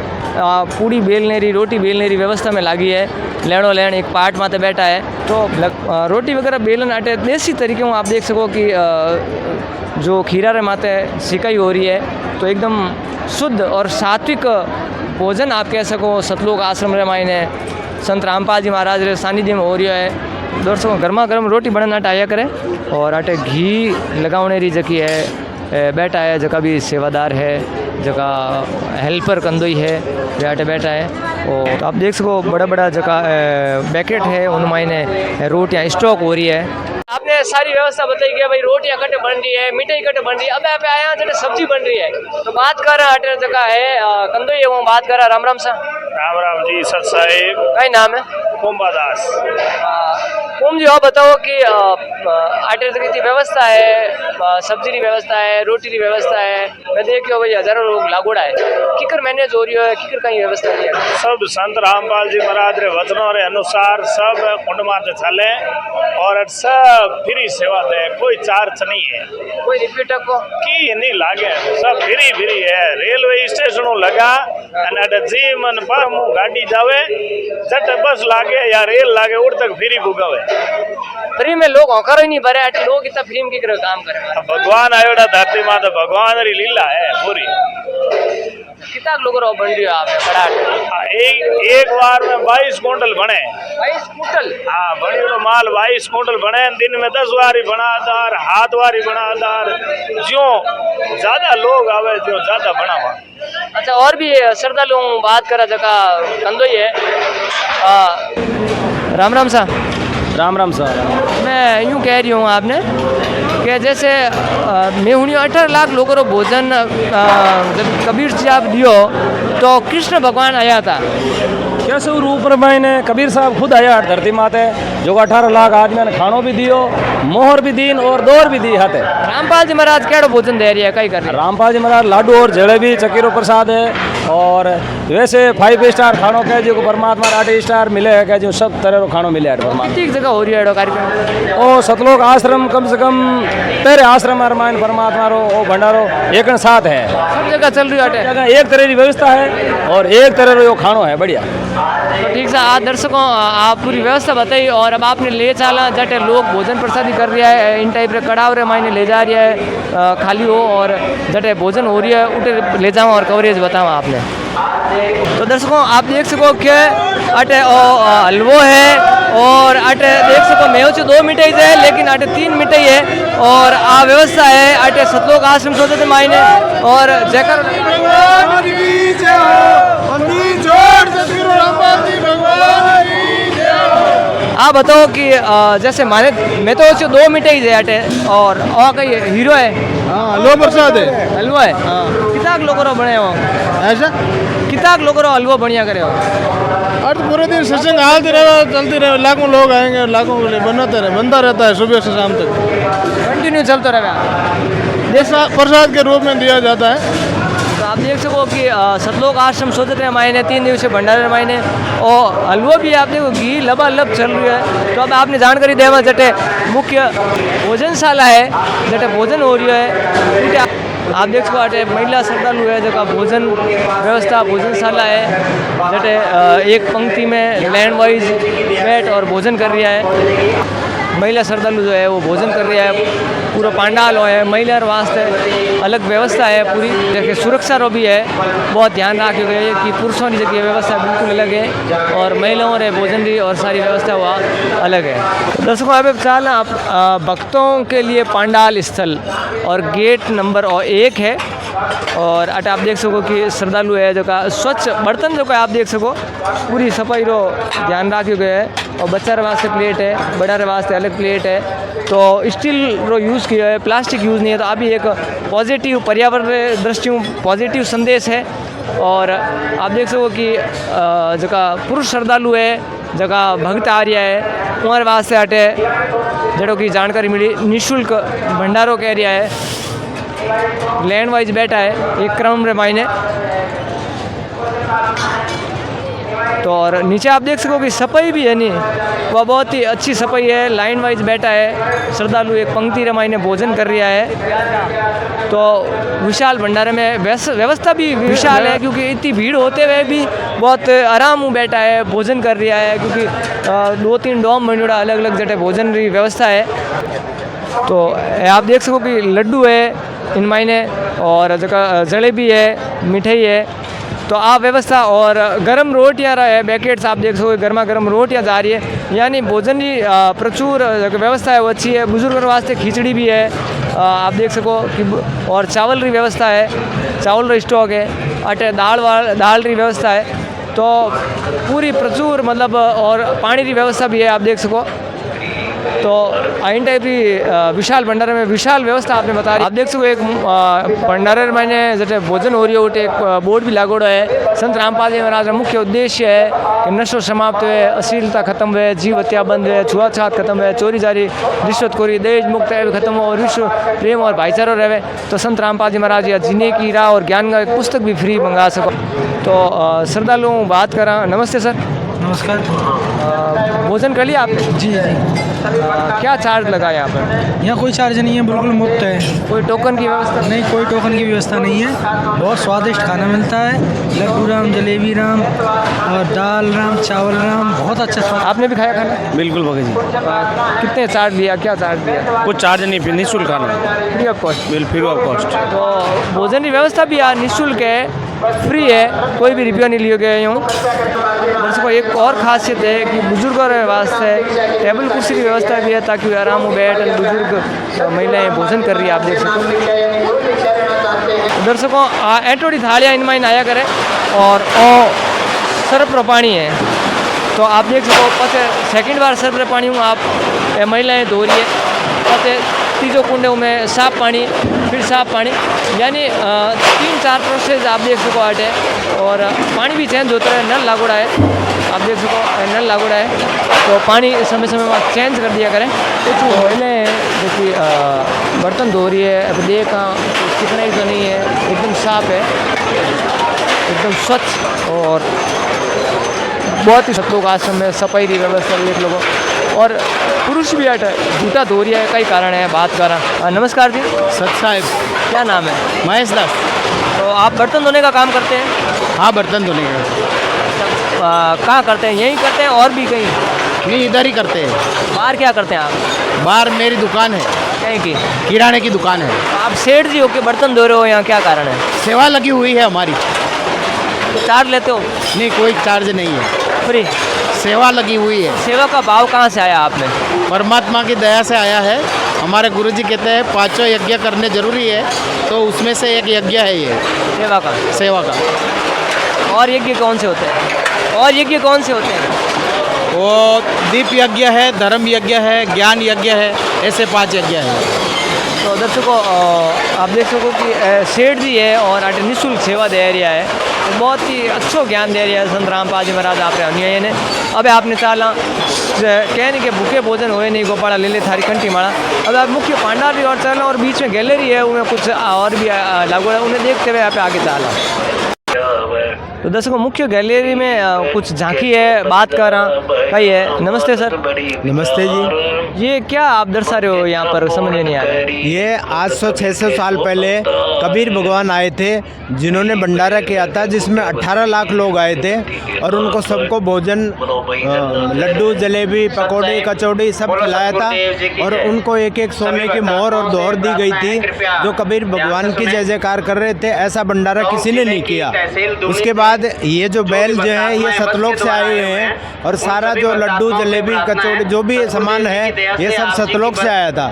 पूड़ी बेलने रही रोटी बेलने रही व्यवस्था में लगी है। लेणो लेण एक पार्ट माते बैठा है, तो रोटी वगैरह बेलन आटे देसी तरीके में आप देख सको कि जो खीरा रे माते सिकाई हो रही है, तो एकदम शुद्ध और सात्विक भोजन आप कह सको सतलोक आश्रम रे मायने संत रामपाल जी महाराज रे सानिध्य में हो रहा है। दोस्तों गर्मा गर्म रोटी बनाना आया करे और अटे घी लगाने री जकी है बैठा है, जका भी सेवादार है, जका हेल्पर कंदोई है वे अटे बैठा है। और तो आप देख सको बड़ा बड़ा जका पैकेट है उनमें रोटियाँ स्टॉक हो रही है। आपने सारी व्यवस्था बताई कि भाई रोटियाँ कटे बन रही है, मिठाई कटे बन रही है। अब आप आया जटे सब्जी बन रही है तो बात कर रहा अटे जगह है कंदोई है, वो बात कर रहा। राम राम सा। राम राम जी सत साहेब। कई नाम है? कुंभा दास। कुम जी और बताओ कि आटे की व्यवस्था है, सब्जी की व्यवस्था है, रोटी की व्यवस्था है। मैं देखियो भाई हजारों लोग लागोड़ा है, किकर मैनेज हो रही है, किकर कहीं व्यवस्था नहीं है। सब संत रामपाल जी महाराज रे वचनों रे अनुसार सब कुंड माते चले और सब फ्री सेवा दे, कोई चार्ज नहीं है, कोई रिपीट को की नहीं लागे, सब फ्री फ्री है। रेलवे स्टेशनों लगा जी मन पर मुँह गाड़ी जावे जट बस लागे या रेल लागे उड़ तक फ्री भुगावे। फ्री में लोग औकर ही नहीं भरे, अटे लोग इतना फ्री में की काम करे। भगवान आयोड़ा धरती माता, भगवान री लीला है पूरी। कितना लोग रो बन रही हो आपने बड़ा? एक बार में 22 कुंटल बने। 22 कुंटल? हाँ बड़ी बड़ो माल 22 कुंटल बने। दिन में 10 वारी बनादार, हाथ वारी बनादार, जो ज्यादा लोग आवे जो ज्यादा बनावा। अच्छा और भी श्रद्धालु बात करा जका कंदोई है। राम राम सा। राम राम सर। मैं यूँ कह रही हूँ आपने कि जैसे मैं हूँ 18 लाख लोगों को भोजन जब कबीर जी आप दियो तो कृष्ण भगवान आया था। कैसे रूप मैंने कबीर साहब खुद आया धरती माते जो 18 लाख आदमी ने खानो भी दियो, मोहर भी दीन और दौर भी दी हाथे। रामपाल जी महाराज केड़ो भोजन दे रही है, कई कर रही है? रामपाल जी महाराज लाडू और जलेबी चकीरो प्रसाद है और वैसे 5 स्टार खानों के जो परमात्मा 8 स्टार मिले है जो सब तरह खानों मिले है परमात्मा। ठीक जगह हो रही है कार्यक्रम ओ सतलोक आश्रम कम से कम तेरे आश्रम रामायण परमात्मा रो ओ भंडारो एक साथ है, सब जगह चल रही है। जगह एक तरह की व्यवस्था है और एक तरह रो खानो है बढ़िया। तो ठीक से आज दर्शकों आप पूरी व्यवस्था बताई और अब आपने ले चला जटे लोग भोजन प्रसादी कर रहा है, इन टाइप रे कड़ाव रे मायने ले जा रहा है खाली हो और जटे भोजन हो रही है उठे ले जाऊँ और कवरेज बताऊँ आपने। तो दर्शकों आप देख सको कि अटे हलवो है और अटे देख सको मैं 2 मिठाई है लेकिन अटे 3 मिठाई है और आ व्यवस्था है अटे सतलोक आश्रम सोचते मायने और जयकर आप बताओ कि जैसे माने मैं तो 2 मिठाई है अटे और कहीं हीरो है। हलवा प्रसाद है। हलवा है। कितना लोगों रो बने हो ऐसा कितना लोगों रो हलवा बढ़िया करे हो? और तो पूरे दिन सत्संग हालते रहे, चलते रहे, लाखों लोग आएंगे, लाखों के लिए बनता रहता है सुबह से शाम तक कंटिन्यू चलता रहेगा। जैसा प्रसाद के रूप में दिया जाता है। तो आप देख सको कि सतलोक आश्रम सोचते मायने 3 दिवसीय भंडारे मायने और हलवा भी आप देखो घी लबालब चल रही है। तो अब आपने जानकारी देवा जटे मुख्य भोजनशाला है जटे भोजन हो रही है। आप देख सको अटे महिला श्रद्धालु है जगह भोजन व्यवस्था भोजनशाला है जटे एक पंक्ति में लैंड वाइज बैठ और भोजन कर रहा है। महिला श्रद्धालु जो है वो भोजन कर रहा है, पूरा पांडाल हो है, महिला वास्ते अलग व्यवस्था है पूरी। देखिए सुरक्षा रो भी है, बहुत ध्यान रखे गए है कि पुरुषों की जगह व्यवस्था बिल्कुल अलग है और महिलाओं रे भोजन की और सारी व्यवस्था वहाँ अलग है। तो दर्शकों अब चाल भक्तों के लिए पांडाल स्थल और गेट नंबर 1 है और अट आप देख सको कि श्रद्धालु है जो का स्वच्छ बर्तन जो का आप देख सको पूरी सफाई रो ध्यान रखे गए है और बच्चा रे वास्ते प्लेट है, बड़ा रे वास्ते अलग प्लेट है। तो स्टील रो यूज़ किया है, प्लास्टिक यूज़ नहीं है। तो अभी एक पॉजिटिव पर्यावरण दृष्टियों पॉजिटिव संदेश है और आप देख सको कि जगह पुरुष श्रद्धालु है जगह भक्त आ रहा है उमर वास्ते अटे जड़ों की जानकारी मिली निःशुल्क भंडारों कह रहा है। लैंड वाइज बैठा है एक क्रम रे मायने। तो और नीचे आप देख सको कि सफाई भी है नहीं, वह बहुत ही अच्छी सफाई है। लाइन वाइज बैठा है श्रद्धालु एक पंक्ति रे मायने भोजन कर रहा है। तो विशाल भंडारे में व्यवस्था भी विशाल है क्योंकि इतनी भीड़ होते हुए भी बहुत आराम में बैठा है भोजन कर रहा है क्योंकि 2-3 डोम बनोड़ा अलग अलग जगह भोजन की व्यवस्था है। तो आप देख सको कि लड्डू है इन मायने और जगह जलेबी है, मिठाई है तो आप व्यवस्था और गर्म रोटियाँ रहे पैकेट्स आप देख सको गर्मा गर्म रोटियाँ जा रही है यानी भोजन की प्रचुर व्यवस्था है वो अच्छी है। बुजुर्गों वास्ते खिचड़ी भी है आप देख सको कि और चावल की व्यवस्था है, चावल का स्टॉक है, अटे दाल की व्यवस्था है। तो पूरी प्रचुर मतलब और पानी की व्यवस्था भी है आप देख सको। तो इन टाइप की विशाल भंडारे में विशाल व्यवस्था आपने बता रही आप देख सको। एक भंडारे मैंने जैसे भोजन हो रही है उठे एक बोर्ड भी लागोड़ा है। संत रामपाल जी महाराज का मुख्य उद्देश्य है कि नशो समाप्त हुए, अश्लीलता खत्म हुए, जीव हत्या बंद हुए, छुआछात खत्म हुए, चोरी जारी रिश्वतखोरी दहेज मुक्त खत्म हो और विश्व प्रेम और भाईचारा रहे। तो संत रामपाल जी महाराज या जीने की राह और ज्ञान का एक पुस्तक भी फ्री मंगा सको। तो श्रद्धालु बात करा। नमस्ते सर। नमस्कार। भोजन कर लिया आपने? जी जी। क्या चार्ज लगा यहाँ पर? यहाँ कोई चार्ज नहीं है, बिल्कुल मुफ्त है। कोई टोकन की व्यवस्था? नहीं, कोई टोकन की व्यवस्था नहीं है। बहुत स्वादिष्ट खाना मिलता है, लड्डू राम, जलेबी राम और दाल राम, चावल राम, बहुत अच्छा स्वाद। आपने भी खाया खाना? बिल्कुल भगत जी। कितने चार्ज लिया, क्या चार्ज लिया? कुछ चार्ज नहीं, निःशुल्क खाना, free of cost. Free of cost. तो भोजन की व्यवस्था भी यहाँ निःशुल्क है, फ्री है, कोई भी रुपया नहीं लिए गए यूँ। दर्शकों एक और खासियत है कि बुजुर्गों के वास्ते टेबल कुर्सी की व्यवस्था भी है ताकि आराम हो बैठ बुजुर्ग महिलाएं भोजन कर रही है आप देख सको। दर्शकों एटोड़ी थालियाँ इनमें आया करे और सर्फ रो पानी है तो आप देख सको। पते सेकंड बार सर्फ रो पानी हूँ आप महिलाएं धो रही है। पते तीजो कुंडे में साफ पानी, फिर साफ पानी, यानी 3-4 प्रोसेस आप देख सको आटे। और पानी भी चेंज होता है, नल लागोड़ा है आप देख सको, नल लागोड़ा है तो पानी समय समय में चेंज कर दिया करें। कुछ महिलाएं देखिए बर्तन धो रही है, अब देखा कितना ही तो नहीं है, एकदम साफ है, एकदम स्वच्छ और बहुत ही सतलोक आश्रम में सफाई की व्यवस्था देख लो। और पुरुष भी अट जूता धो रही है, कई कारण है बात करा। नमस्कार जी। सच साहब। क्या नाम है? महेश दास। तो आप बर्तन धोने का काम करते हैं? हाँ, बर्तन धोने का। कहाँ करते हैं? यहीं करते हैं और भी कहीं? नहीं, इधर ही करते हैं। बाहर क्या करते हैं आप? बाहर मेरी दुकान है, कहीं की? किराने की दुकान है। आप सेठ जी होके बर्तन धो रहे हो, यहाँ क्या कारण है? सेवा लगी हुई है हमारी। तो चार्ज लेते हो? नहीं, कोई चार्ज नहीं है, फ्री सेवा लगी हुई है। सेवा का भाव कहाँ से आया आपने? परमात्मा की दया से आया है। हमारे गुरुजी कहते हैं 5 यज्ञ करने जरूरी है, तो उसमें से एक यज्ञ है ये सेवा का। सेवा का। और यज्ञ कौन से होते हैं? और यज्ञ कौन से होते हैं? वो दीप यज्ञ है, धर्म यज्ञ है, ज्ञान यज्ञ है, ऐसे 5 यज्ञ है। तो दर्शकों आप देख सको कि सेठ जी है और अटे निःशुल्क सेवा दे रहा है, तो बहुत ही अच्छो ज्ञान दे रहा है संत रामपाल जी महाराज आप अन्याय ने। अब आपने चाला कहने के भूखे भोजन हुए नहीं गोपाला ले ले थारी कंटी माड़ा। अब आप मुख्य पांडाल भी और चलना और बीच में गैलरी है उनमें कुछ और भी लागू है, उन्हें देखते हुए यहाँ पे आगे चला। तो दर्शकों मुख्य गैलरी में कुछ झांकी है, बात कर रहा कही है। नमस्ते सर। नमस्ते जी। ये क्या आप दर्शा रहे हो यहाँ पर, समझ में नहीं आ रहा है? ये 800-600 साल पहले कबीर भगवान आए थे जिन्होंने भंडारा किया था, जिसमें 18 लाख लोग आए थे और उनको सबको भोजन लड्डू, जलेबी, पकौड़ी, कचौड़ी सब खिलाया था और उनको एक एक सोने की मोहर और दोहर दी गई थी जो कबीर भगवान की जय जयकार कर रहे थे। ऐसा भंडारा किसी ने नहीं किया। उसके बाद ये जो बैल जो है ये सतलोक से आए हुए हैं और सारा जो लड्डू, जलेबी, कचौड़ी जो भी सामान है ये सब सतलोक से आया था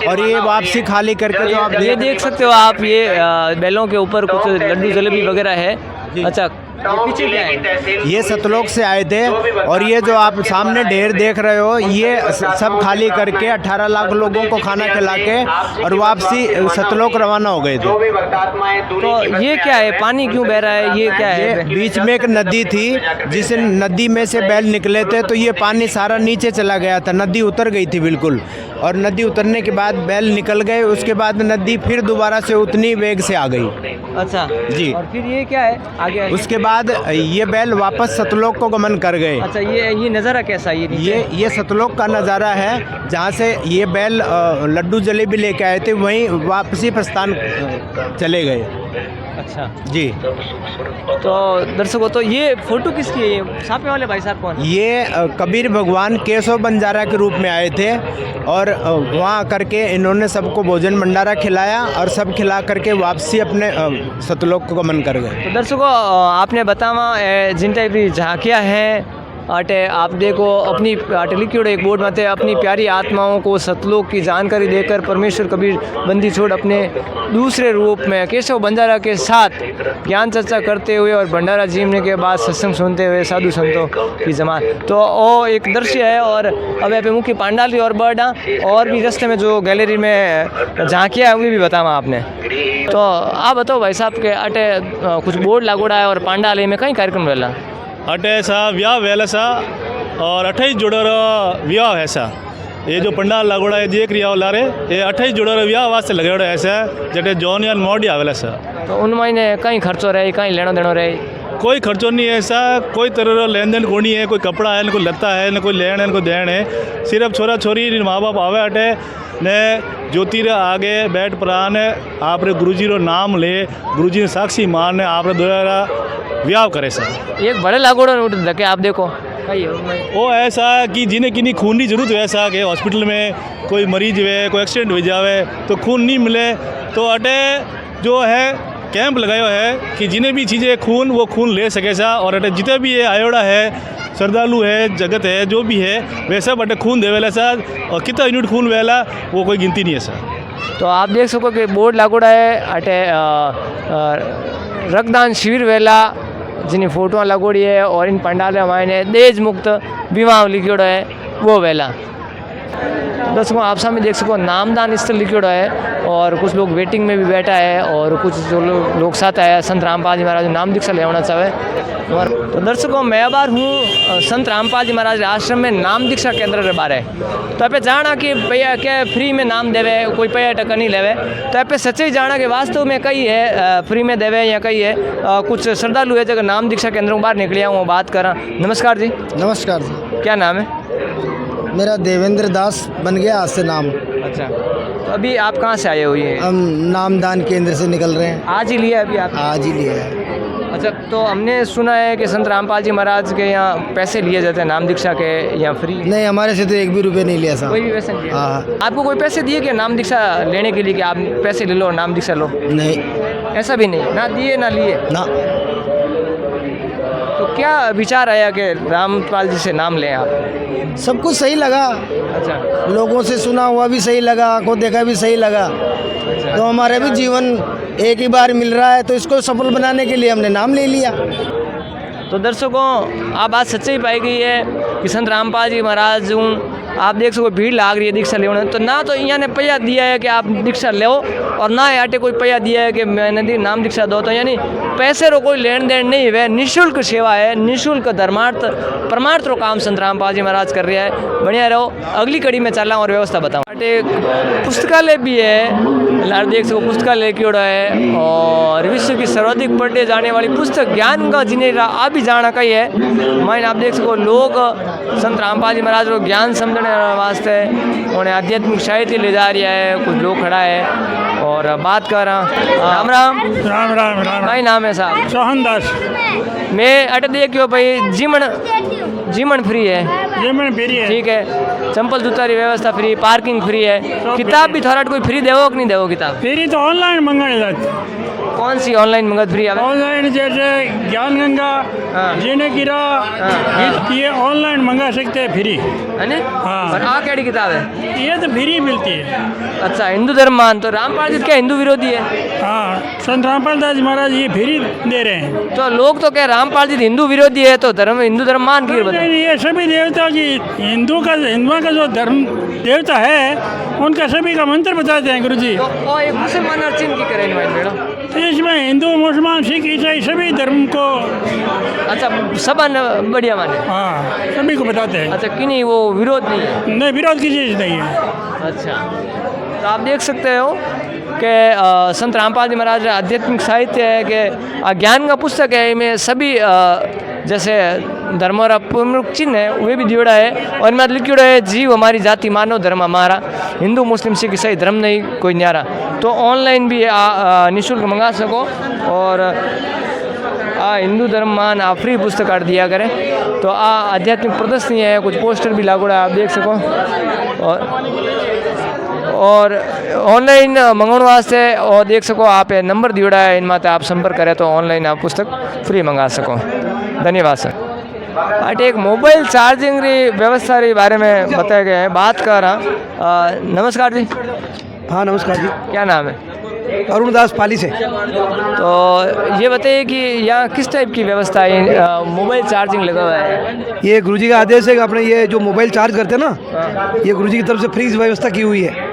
और ये वापसी खाली करके जो आप ये देख सकते हो आप, ये बैलों के ऊपर कुछ लड्डू जलेबी वगैरह है। अच्छा, पीछे क्या है? ये सतलोक से आए थे और ये जो आप सामने ढेर देख रहे हो ये सब खाली करके 18 लाख लोगों को खाना खिला के और वापसी सतलोक रवाना हो गए थे। तो ये क्या है, पानी क्यों बह रहा है, ये क्या है? बीच में एक नदी थी, जिस नदी में से बैल निकले थे तो ये पानी सारा नीचे चला गया था, नदी उतर गई थी बिल्कुल। और नदी उतरने के बाद बैल निकल गए, उसके बाद नदी फिर दोबारा से उतनी वेग से आ गई। अच्छा जी। और फिर ये क्या है आगे? उसके बाद ये बैल वापस सतलोक को गमन कर गए। अच्छा, ये नज़ारा कैसा है? ये सतलोक का नज़ारा है जहाँ से ये बैल लड्डू जलेबी लेके आए थे, वहीं वापसी प्रस्थान चले गए। अच्छा जी। तो दर्शकों, तो ये फोटो किसकी है? ये छापे वाले भाई साहब कौन? ये कबीर भगवान केशव बंजारा के रूप में आए थे और वहाँ करके इन्होंने सबको भोजन भंडारा खिलाया और सब खिला करके वापसी अपने सतलोक को गमन कर गए। तो दर्शकों, आपने बतावा जिन टाइप की झांकियाँ हैं अटे आप देखो, अपनी अटे लिखी एक बोर्ड में अपनी प्यारी आत्माओं को सतलोक की जानकारी देकर परमेश्वर कबीर बंदी छोड़ अपने दूसरे रूप में केशव बंजारा के साथ ज्ञान चर्चा करते हुए और भंडारा जीवने के बाद सत्संग सुनते हुए साधु संतों की जमात। तो वो एक दृश्य है। और अब यहाँ पे मुख्य पांडाली और बर्डा और भी रास्ते में जो गैलरी में झांकियाँ है वो भी बतावा आपने। तो आप बताओ भाई साहब के अटे कुछ बोर्ड लागोड़ा है और पांडाली में कई कार्यक्रम रहला अटे सा व्याह वेला सा और 28 जोड़ो व्याह है सा। ये जो पंडाल लागोड़ा है देख रिया लारे ये 28 जोड़ो व्याह वास्ते लगेड़ो ऐसा जटे जौन या मोडी आवेला सा। तो उन महीने कहीं खर्चो रहे, कहीं लेनो देनो रहे? कोई खर्चो नहीं है ऐसा, कोई तरह लेन देन कोनी है, कोई कपड़ा है न कोई लत्ता है न कोई लेन है न कोई देन है। सिर्फ छोरा छोरी माँ बाप आवे अटे ने ज्योति रे आगे बैठ प्राण आप रे गुरुजी रो नाम ले, गुरुजी ने साक्षी मान आप रे द्वारा व्याह करे सर। एक बड़े लागोड़ो धके आप देखो वो ऐसा कि जिन्हें किन्हीं खून की जरूरत है, ऐसा कि हॉस्पिटल में कोई मरीज हुए, कोई एक्सीडेंट हो जावे तो खून नहीं मिले तो अटे जो है कैंप लगायो है कि जिन्हें भी चीज़ें खून वो खून ले सके सा। और अटे जितने भी ये आयोड़ा है, श्रद्धालु है, जगत है, जो भी है वैसा बटे खून देवेला सा। और कितना यूनिट खून वेला वो कोई गिनती नहीं है सर। तो आप देख सको कि बोर्ड लागोड़ा है अटे रक्तदान शिविर वेला जिन्हें फोटो लगोड़ी है और इन पंडाल मायने देश मुक्त विवाह लिखोड़ो है वो वेला। दर्शकों, आप सामने देख सको नामदान स्थल लिखोड़ा है और कुछ लोग वेटिंग में भी बैठा है और कुछ जो लोग साथ आया संत रामपाल जी महाराज नाम दीक्षा लेना चाहे। और तो दर्शकों, मैं बार हूँ संत रामपाल जी महाराज आश्रम में नाम दीक्षा केंद्र के बारे। तो आप जाना कि भैया क्या फ्री में नाम देवे, कोई पैसा टका नहीं लेवे। तो आप सच्चाई जाना कि वास्तव में कई है फ्री में देवे या कई है कुछ श्रद्धालु है जगह नाम दीक्षा केंद्रों बाहर निकलिया हूँ बात करा। नमस्कार जी। नमस्कार जी। क्या नाम है? मेरा देवेंद्र दास बन गया आज से नाम। अच्छा, तो अभी आप कहाँ से आए हुए हैं? हम नामदान केंद्र से निकल रहे हैं। आज ही लिया अभी आप? आज ही लिया है। अच्छा, तो हमने सुना है कि संत रामपाल जी महाराज के यहाँ पैसे लिए जाते हैं नाम दीक्षा के या फ्री? नहीं, हमारे से तो एक भी रुपये नहीं लिया साहब। कोई भी पैसे नहीं लिया? हाँ। आपको कोई पैसे दिए क्या नाम दीक्षा लेने के लिए कि आप पैसे ले लो और नाम दीक्षा लो? नहीं, ऐसा भी नहीं, ना दिए ना लिए ना। तो क्या विचार आया कि रामपाल जी से नाम लें आप? सब कुछ सही लगा। अच्छा, लोगों से सुना हुआ भी सही लगा, आंखों देखा भी सही लगा। तो हमारे भी जीवन एक ही बार मिल रहा है तो इसको सफल बनाने के लिए हमने नाम ले लिया। तो दर्शकों, आप बात सच्चाई पाई गई है कि संत रामपाल जी महाराज हूँ आप देख सको भीड़ लाग रही है दीक्षा लेने। तो ना तो यहाँ ने पैसा दिया है कि आप दीक्षा लो और ना आटे कोई पैसा दिया है कि मैंने नाम दीक्षा दो। तो यानी पैसे रो कोई लेन देन नहीं है, निःशुल्क सेवा है, निःशुल्क धर्मार्थ परमार्थ रो काम संत रामपाल जी महाराज कर रहा है। बढ़िया रहो। अगली कड़ी में चलना और व्यवस्था बताऊँ। अटे पुस्तकालय भी है, लार देख सको पुस्तकालय क्योड़ा है और विश्व की सर्वाधिक पढ़े जाने वाली पुस्तक ज्ञान का जिन्हें आप भी जाना कही है। माइन आप देख सको लोग संत रामपाल जी महाराज को ज्ञान समझने वास्ते उन्हें आध्यात्मिक साहित्य ले जा रहा है। कुछ लोग खड़ा है और बात कर रहा। राम राम। राम राम राम। भाई नाम है साहब? सोहन दास। मैं अटे देखियो भाई जीवन फ्री है। जीवन फ्री है। ठीक है, चंपल जूता की व्यवस्था फ्री, पार्किंग फ्री है। किताब भी थोड़ा कोई फ्री देवो कि नहीं देवो किताब? फ्री तो ऑनलाइन मंगाई जाती। कौन सी ऑनलाइन मंगत फ्री है? ऑनलाइन जैसे ज्ञान गंगा, जीने की राह, ये ऑनलाइन मंगा सकते हैं फ्री है ना? हाँ। और आ कैडी किताब है? ये तो फ्री मिलती है। अच्छा, हिंदू धर्म मान तो रामपाल जी क्या हिंदू विरोधी है? हाँ, संत रामपाल दास महाराज ये फ्री दे रहे हैं। तो लोग तो कह रामपाल जी हिंदू विरोधी है तो हिंदू धर्म मान के बताए? ये सभी देवता की हिंदुओं का जो धर्म देवता है उनका सभी का मंत्र बताते हैं गुरु जी। तो एक मुसलमान और चीन की करें मैडम? तो इसमें हिंदू मुसलमान सिख ईसाई सभी धर्म को अच्छा सब बढ़िया माने? हाँ, सभी को बताते हैं। अच्छा, कि नहीं वो विरोध नहीं है? नहीं, विरोध की चीज़ नहीं है। अच्छा, तो आप देख सकते हो के संत रामपाल जी महाराज आध्यात्मिक साहित्य है कि ज्ञान का पुस्तक है। इनमें सभी जैसे धर्म और प्रमुख चिन्ह है वे भी दियोड़ा है और इनमें लिखियोड़ा है जीव हमारी जाति मानव धर्म हमारा, हिंदू मुस्लिम सिख ईसाई धर्म नहीं कोई न्यारा। तो ऑनलाइन भी निःशुल्क मंगा सको और हिंदू धर्म मान फ्री पुस्तक कार्ड दिया करें। तो आध्यात्मिक प्रदर्शनी है, कुछ पोस्टर भी लागू है आप देख सको। और ऑनलाइन मंगाने वास्ते और देख सको आप नंबर दियोड़ा है, इन माते आप संपर्क करें तो ऑनलाइन आप पुस्तक फ्री मंगा सको। धन्यवाद सर। अट एक मोबाइल चार्जिंग री व्यवस्था रे बारे में बताया गया है, बात कर रहा। नमस्कार जी। हाँ नमस्कार जी। क्या नाम है? अरुण दास पाली से। तो ये बताइए कि यहाँ किस टाइप की व्यवस्था है, मोबाइल चार्जिंग लगा हुआ है? ये गुरुजी का आदेश है कि अपने ये जो मोबाइल चार्ज करते हैं ना, ये गुरुजी की तरफ से फ्री व्यवस्था की हुई है।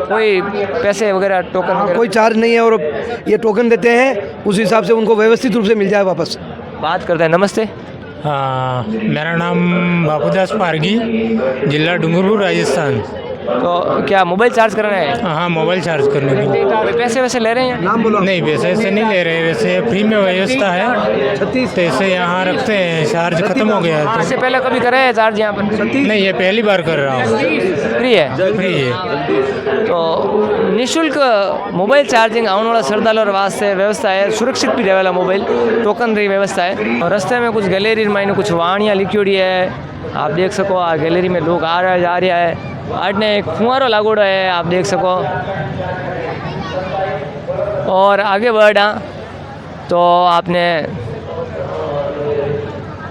कोई पैसे वगैरह टोकन वगैरह? कोई चार्ज नहीं है और ये टोकन देते हैं, उस हिसाब से उनको व्यवस्थित रूप से मिल जाए वापस। बात करते हैं। नमस्ते। मेरा नाम बापूदास पारगी, जिला डूंगरपुर राजस्थान। तो क्या मोबाइल चार्ज करना है? हाँ मोबाइल चार्ज करने के लिए। पैसे वैसे ले रहे हैं? नाम बोलो। नहीं पैसे ऐसे नहीं ले रहे, वैसे फ्री में व्यवस्था है, तो ऐसे यहाँ रखते हैं। चार्ज खत्म हो गया है तो। इससे पहले कभी करे है चार्ज यहाँ पर? नहीं ये पहली बार कर रहा हूँ। फ्री है? फ्री है। तो निःशुल्क मोबाइल चार्जिंग आने वाला श्रद्धालुओं वास्ते व्यवस्था है, सुरक्षित भी रहेला मोबाइल टोकन री व्यवस्था है। और रास्ते में कुछ गैलरी में कुछ वाणियाँ लिखी है, आप देख सको। आ गैलरी में लोग आ रहा है जा रहा है। आटने एक फुहारो लागोड़ा है, आप देख सको। और आगे बढ़ा तो आपने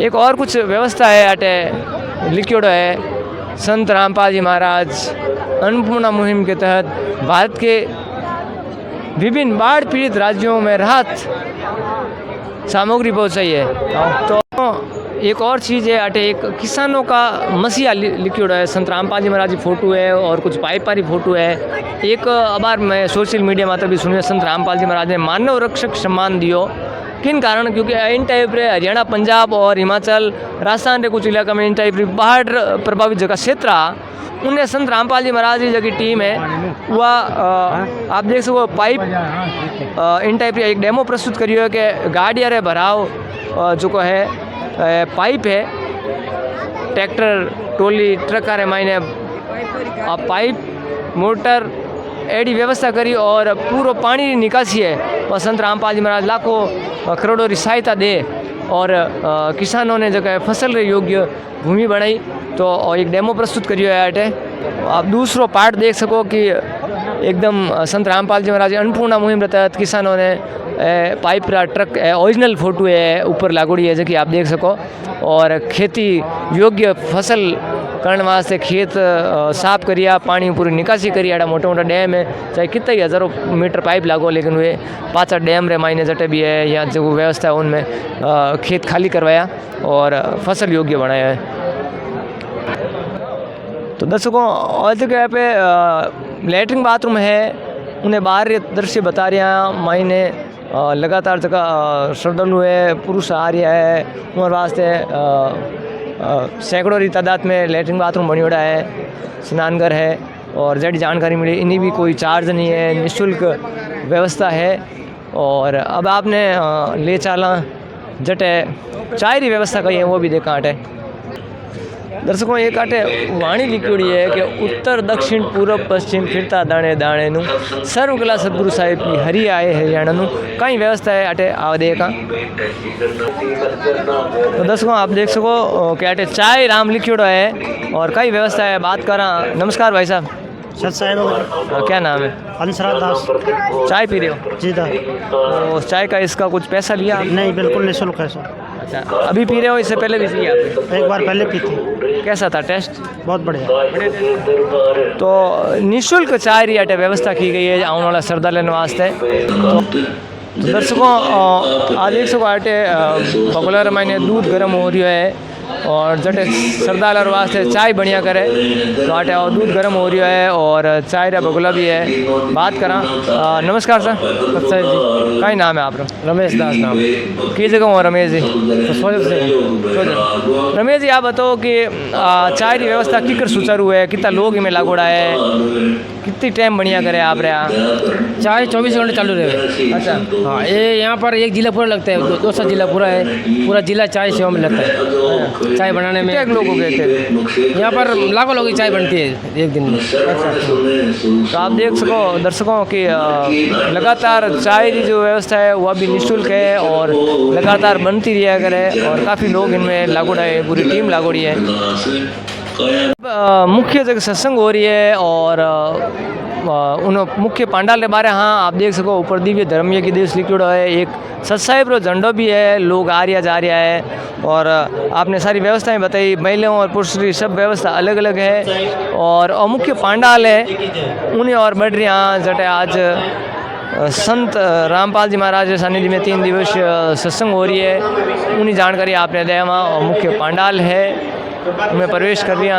एक और कुछ व्यवस्था है अटे लिखियोड़ो है। संत रामपाल जी महाराज अन्नपूर्णा मुहिम के तहत भारत के विभिन्न बाढ़ पीड़ित राज्यों में राहत सामग्री पहुँचाई है। तो एक और चीज़ है अटे एक किसानों का मसीहा लिखियोड़ा है। संत रामपाल जी महाराज की फ़ोटो है और कुछ पाइपारी फ़ोटो है। एक बार मैं सोशल मीडिया मात्र भी सुनिए, संत रामपाल जी महाराज ने मानव रक्षक सम्मान दियो। किन कारण? क्योंकि इन टाइप रे हरियाणा, पंजाब और हिमाचल, राजस्थान के कुछ इलाका में इन टाइप बाढ़ प्रभावित जगह क्षेत्र उन्हें संत रामपाल जी महाराज की जगह टीम है वह आप देख सको पाइप इन टाइप एक डेमो प्रस्तुत करियो है कि गाड़ी अरे भराव जो है पाइप है, ट्रैक्टर ट्रॉली ट्रक आ मायने पाइप मोटर एडी व्यवस्था करी और पूरा पानी निकासी है। और संत रामपाल जी महाराज लाखों करोड़ों की सहायता दे और किसानों ने जगह फसल योग्य भूमि बनाई। तो एक डेमो प्रस्तुत करियो है अटे। आप दूसरो पार्ट देख सको कि एकदम संत रामपाल जी महाराज अन्नपूर्णा मुहिम के तहत किसानों ने पाइप रा ट्रक ओरिजिनल फोटो है ऊपर लागोड़ी है जो कि आप देख सको। और खेती योग्य फसल करने वास्ते खेत साफ करिया, पानी पूरी निकासी करिया। मोटा मोटा डैम है, चाहे कितना ही हज़ारों मीटर पाइप लागो, लेकिन वे पाचा डैम रे मायने जटे भी है या जो व्यवस्था है उनमें खेत खाली करवाया और फसल योग्य बनाया है। तो दर्शकों और जगह पे लेटरिन बाथरूम है, उन्हें बाहर ये दृश्य बता रहे हैं। मायने लगातार जगह श्रद्धालु है, पुरुष आ रहा है, उम्र वास्ते सैकड़ों की तादाद में लेटरिन बाथरूम बनियोड़ा है, स्नानघर है। और जड़ी जानकारी मिली इन्हीं भी कोई चार्ज नहीं है, निःशुल्क व्यवस्था है। और अब आपने ले चला जटे चाय की व्यवस्था कही है वो भी देखा आटे। दर्शकों एक आटे वाणी लिखी है कि उत्तर दक्षिण पूर्व पश्चिम फिरता दाणे दाणे नु सर्वकला सदगुरु साहिब की हरि आए हरियाणा नु कई व्यवस्था है आटे आव देखा। तो दर्शकों आप देख सको कि आटे चाय राम लिखियोड़ो है और कई व्यवस्था है। बात करा। नमस्कार भाई साहब। सत साहिब। क्या नाम है? हंसराज दास। चाय पी रहे हो? जी दा। तो चाय का इसका कुछ पैसा लिया? नहीं बिल्कुल निःशुल्क है सर। अच्छा, अभी पी रहे हो? इससे पहले भी पिया आपने? एक बार पहले पी थी। कैसा था टेस्ट? बहुत बढ़िया। तो निःशुल्क चाय री अटे व्यवस्था की गई है आने वाला श्रद्धालुओं वास्ते। तो दर्शकों आज देख सको अटे बगुलर मायने दूध गर्म हो रही है और जटे सरदार वास्ते चाय बढ़िया करे तो आटे और दूध गर्म हो रही है और चाय रा बगुला भी है। बात करा नमस्कार सर। अच्छा जी, का नाम है आपका? रमेश दास नाम। की जगह हो रमेश जी? सोजत से। रमेश जी आप बताओ कि चाय की व्यवस्था किकर सुचारू है, कितना लोग इनमें लागोड़ा है, कितनी टाइम बढ़िया करे आप रे? चाय 24 घंटे चालू रहे। अच्छा हाँ, ये यहाँ पर एक जिला पूरा लगता है, दो जिला पूरा है, पूरा जिला चाय सेवा में लगता है। चाय बनाने में कितने लोग गए थे? यहाँ पर लाखों लोगों की चाय बनती है एक दिन में। तो आप देख सको दर्शकों कि लगातार चाय की जो व्यवस्था है वह भी निःशुल्क है और लगातार बनती रहा करे और काफ़ी लोग इनमें लागोड़ा है, पूरी टीम लागोड़ी है। मुख्य जगह सत्संग हो रही है और उन मुख्य पांडाल के बारे हाँ आप देख सको ऊपर दिव्य धर्म की देश लिखा है, एक सत्साहिब रो झंडो भी है, लोग आ रहा जा रहा है और आपने सारी व्यवस्थाएं बताई, महिलाओं और पुरुष की सब व्यवस्था अलग अलग है और मुख्य पांडाल है उन्हें और बढ़ रही हाँ जटे आज संत रामपाल जी महाराज सानिध्य में 3 दिवसीय सत्संग हो रही है, उन्हीं जानकारी आपने दिया वहाँ और मुख्य पांडाल है उनमें प्रवेश कर दिया।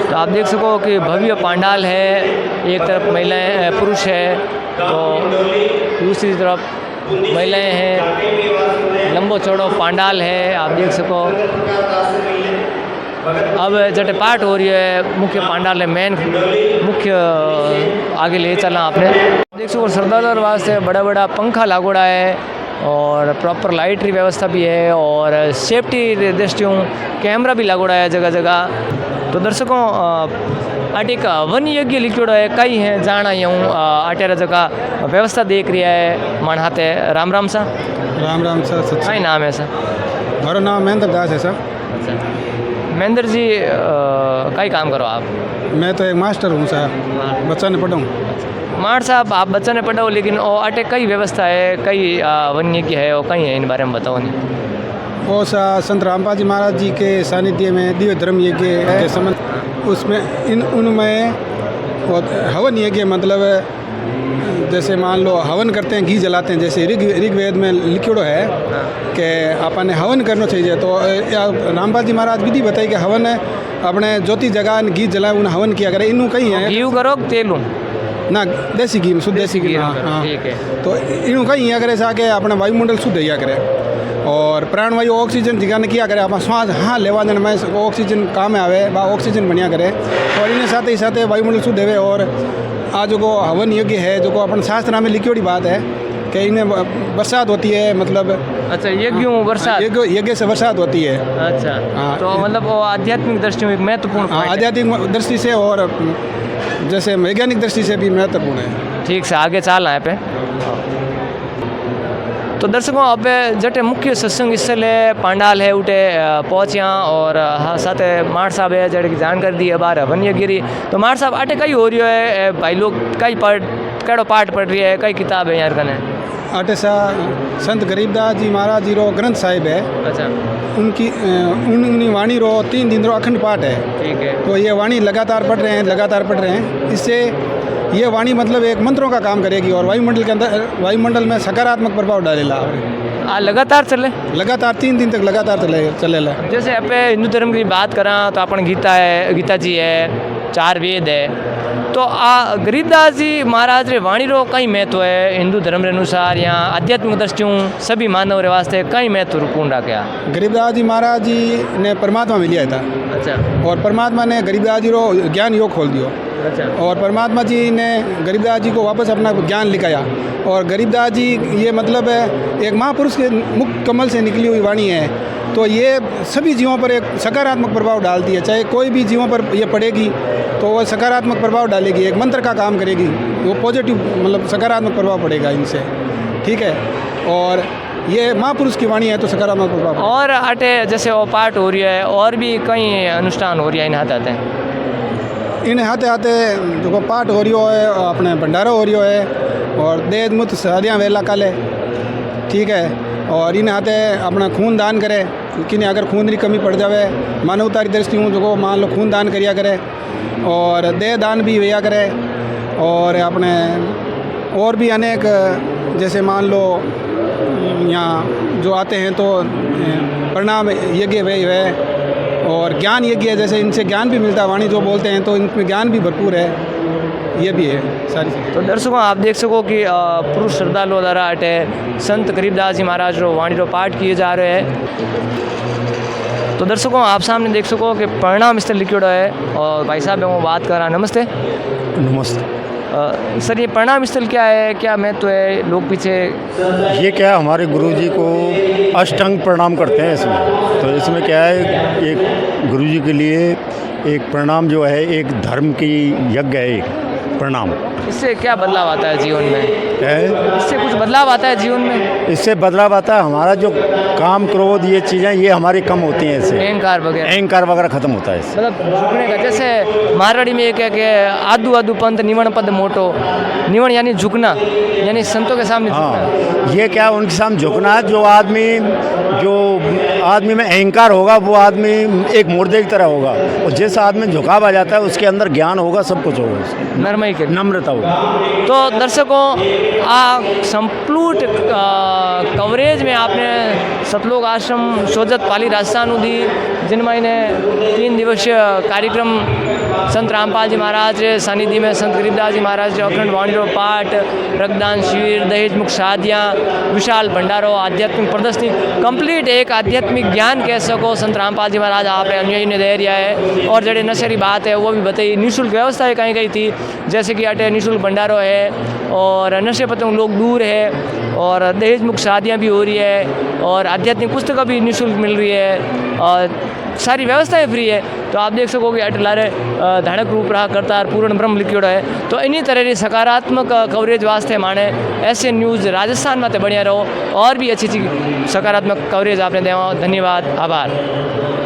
तो आप देख सको कि भव्य पांडाल है, एक तरफ महिलाएं पुरुष है तो दूसरी तरफ महिलाएं हैं, लंबो चौड़ो पांडाल है आप देख सको। अब जटे पाठ हो रही है मुख्य पांडाल है, मेन मुख्य आगे ले चलना आपने देख सको। सरदार वास्ते बड़ा बड़ा पंखा लागोड़ा है और प्रॉपर लाइट की व्यवस्था भी है और सेफ्टी दृष्टियों कैमरा भी लागोड़ा है जगह जगह। तो दर्शकों आटे का वन यज्ञ लिखोड़ा है कई हैं जाना यूँ आटेरा जगह व्यवस्था देख रही है मानहाते। राम राम सा। राम राम सर। कई नाम है सर? हमारा नाम महेंद्र दास है सर। अच्छा महेंद्र जी कई काम करो आप? मैं तो एक मास्टर हूँ सर, बच्चा ने पढ़ाऊँ। मार साहब आप बच्चा ने पढ़ाओ लेकिन ओ अटे कई व्यवस्था है, कई वन्य की है और कई है, इन बारे में बताओ नहीं। वो संत रामपाल जी महाराज जी के सानिध्य में दिव्य धर्म यज्ञ के संबंध उसमें उनमें हवन यज्ञ मतलब जैसे मान लो हवन करते हैं, घी जलाते हैं, जैसे ऋग्वेद में लिखिड़ो है कि अपन हवन करना चाहिए। तो रामपाल जी महाराज विधि बताई कि हवन अपने ज्योति जगा घी जलाए उन हवन किया करे। इनू कहीं है घी करो तेलू ना देसी घी में शुद्ध देसी घी। हाँ ठीक है। तो इनू कहीं यहाँ करे साके अपना वायुमंडल शुद्ध किया करे और प्राणवायु ऑक्सीजन जिगाने किया करे अपना श्वास हाँ लेवा देने में ऑक्सीजन काम में आवे बा ऑक्सीजन बढ़िया करे और इन्हें साथ ही साथ वायुमंडल शुद्ध है। और आज जो हवन यज्ञ है जो अपन शास्त्र में लिखी हुई बात है कि इन्हें बरसात होती है मतलब। अच्छा यज्ञ बरसात यज्ञ से बरसात होती है। अच्छा हाँ तो मतलब वो आध्यात्मिक दृष्टि में महत्वपूर्ण आध्यात्मिक दृष्टि से और जैसे वैज्ञानिक दृष्टि से भी महत्वपूर्ण है। ठीक से आगे चालना है पे। तो दर्शकों अब जटे मुख्य सत्संग स्थल है पांडाल है उठे पहुँचा और हाँ साथ मार साहब है जटे की जानकारी दी है बार वन्यगिरी। तो मार साहब आटे कई हो रही है भाई लोग कई कड़ो पाठ पढ़ रही है, कई किताब है यार कने? आटे सा संत गरीबदास जी महाराज जी रो ग्रंथ साहिब है। अच्छा उनकी उनकी वाणी रो 3 दिन रो अखंड पाठ है। ठीक है। तो ये वाणी लगातार पढ़ रहे हैं इससे ये वाणी मतलब एक मंत्रों का काम करेगी और वायुमंडल के अंदर वायुमंडल में सकारात्मक प्रभाव डालेगा। लगातार चले लगातार 3 दिन तक लगातार चलेगा। जैसे आप हिंदू धर्म की बात करा तो अपन गीता है, गीता जी है, 4 वेद है। तो गरीबदास जी महाराज रे वाणी रो कई महत्व है हिंदू धर्म के अनुसार या आध्यात्मिक दृष्टियों सभी मानव रे वास्ते कई महत्वपूर्ण रखा? गरीबदास जी महाराज जी ने परमात्मा मिलिया था। अच्छा और परमात्मा ने गरीबदास जी रो ज्ञान योग खोल दियो। अच्छा और परमात्मा जी ने गरीबदास जी को वापस अपना ज्ञान लिखाया और गरीबदास जी ये मतलब एक महापुरुष के मुख कमल से निकली हुई वाणी है। तो ये सभी जीवों पर एक सकारात्मक प्रभाव डालती है, चाहे कोई भी जीवों पर ये पड़ेगी तो वो सकारात्मक प्रभाव डालेगी, एक मंत्र का काम करेगी, वो पॉजिटिव मतलब सकारात्मक प्रभाव पड़ेगा इनसे। ठीक है। और ये महापुरुष की वाणी है तो सकारात्मक प्रभाव। और आटे जैसे वो पाठ हो रही है और भी कई अनुष्ठान हो रही है इन हाथ आते हैं इन हाथे हाथे जो पाठ हो रही है अपने भंडारा हो रही है और देह मुत शादियाँ वेला काले। ठीक है। और इन हाथे अपना खून दान करे कि अगर खून की कमी पड़ जावे मानवता की दृष्टि हूँ जो मान लो खून दान करिया करे और देह दान भी भैया करे और अपने और भी अनेक जैसे मान लो यहाँ जो आते हैं तो प्रणाम यज्ञ है और ज्ञान यज्ञ है, जैसे इनसे ज्ञान भी मिलता है, वाणी जो बोलते हैं तो इनमें ज्ञान भी भरपूर है, ये भी है सारी चीज़ें। तो दर्शकों आप देख सको कि पुरुष श्रद्धालुओं द्वारा अटे संत गरीबदास जी महाराज रो वाणी रो पाठ किए जा रहे हैं। तो दर्शकों आप सामने देख सको कि परिणाम स्थल लिखियोड़ो है और भाई साहब मैं बात कर रहा। नमस्ते। नमस्ते सर, ये परिणाम स्थल क्या है, क्या महत्व है, लोग पीछे ये क्या है, हमारे गुरुजी को अष्टांग प्रणाम करते हैं इसमें। तो इसमें क्या है, एक गुरुजी के लिए एक प्रणाम जो है एक धर्म की यज्ञ है, एक प्रणाम। इससे क्या बदलाव आता है जीवन में? है इससे कुछ बदलाव आता है जीवन में? इससे बदलाव आता है, हमारा जो काम क्रोध ये चीज़ें ये हमारी कम होती हैं, इससे अहंकार वगैरह खत्म होता है इससे। मतलब झुकने का, जैसे मारवाड़ी में एक है कि आदू आदू पंथ निवण पद मोटो, निवण यानी झुकना, यानी संतों के सामने हाँ, ये क्या उनके सामने झुकना है। जो आदमी में अहंकार होगा वो आदमी एक मुर्दे की तरह होगा, और जिस आदमी में झुकाव आ जाता है उसके अंदर ज्ञान होगा, सब कुछ होगा, नरमई के नम्रता होगा। तो दर्शकों आ संपूर्ण कवरेज में आपने सतलोक आश्रम सोजत पाली राजस्थान दी, जिनमें इन्हें 3 दिवसीय कार्यक्रम संत रामपाल जी महाराज के सानिध्य में संत गरीबदास जी महाराज के अखंड वाणी रो पाठ, रक्तदान शिविर, दहेज मुक्त शादियाँ, विशाल भंडारो, आध्यात्मिक प्रदर्शनी, कंप्लीट एक आध्यात्मिक ज्ञान कह सको संत रामपाल जी महाराज आप अनुयायी ने दे रहा है। और जड़े नशेरी बात है वो भी बताई, निःशुल्क व्यवस्था कहीं कहीं थी, जैसे कि अटे निःशुल्क भंडारो है और नशे पत्तों लोग दूर है, और दहेज मुक्त शादियाँ भी हो रही है, और आध्यात्मिक पुस्तकें भी निःशुल्क मिल रही है, और सारी व्यवस्थाएं फ्री है। तो आप देख सको कि अटलारे धाणक रूप रहा करतार पूर्ण ब्रह्म लिखियोड़ो है। तो इन्हीं तरह की सकारात्मक कवरेज वास्ते माने एसएन न्यूज़ राजस्थान में बढ़िया रहो और भी अच्छी सकारात्मक कवरेज आपने देवा। धन्यवाद, आभार।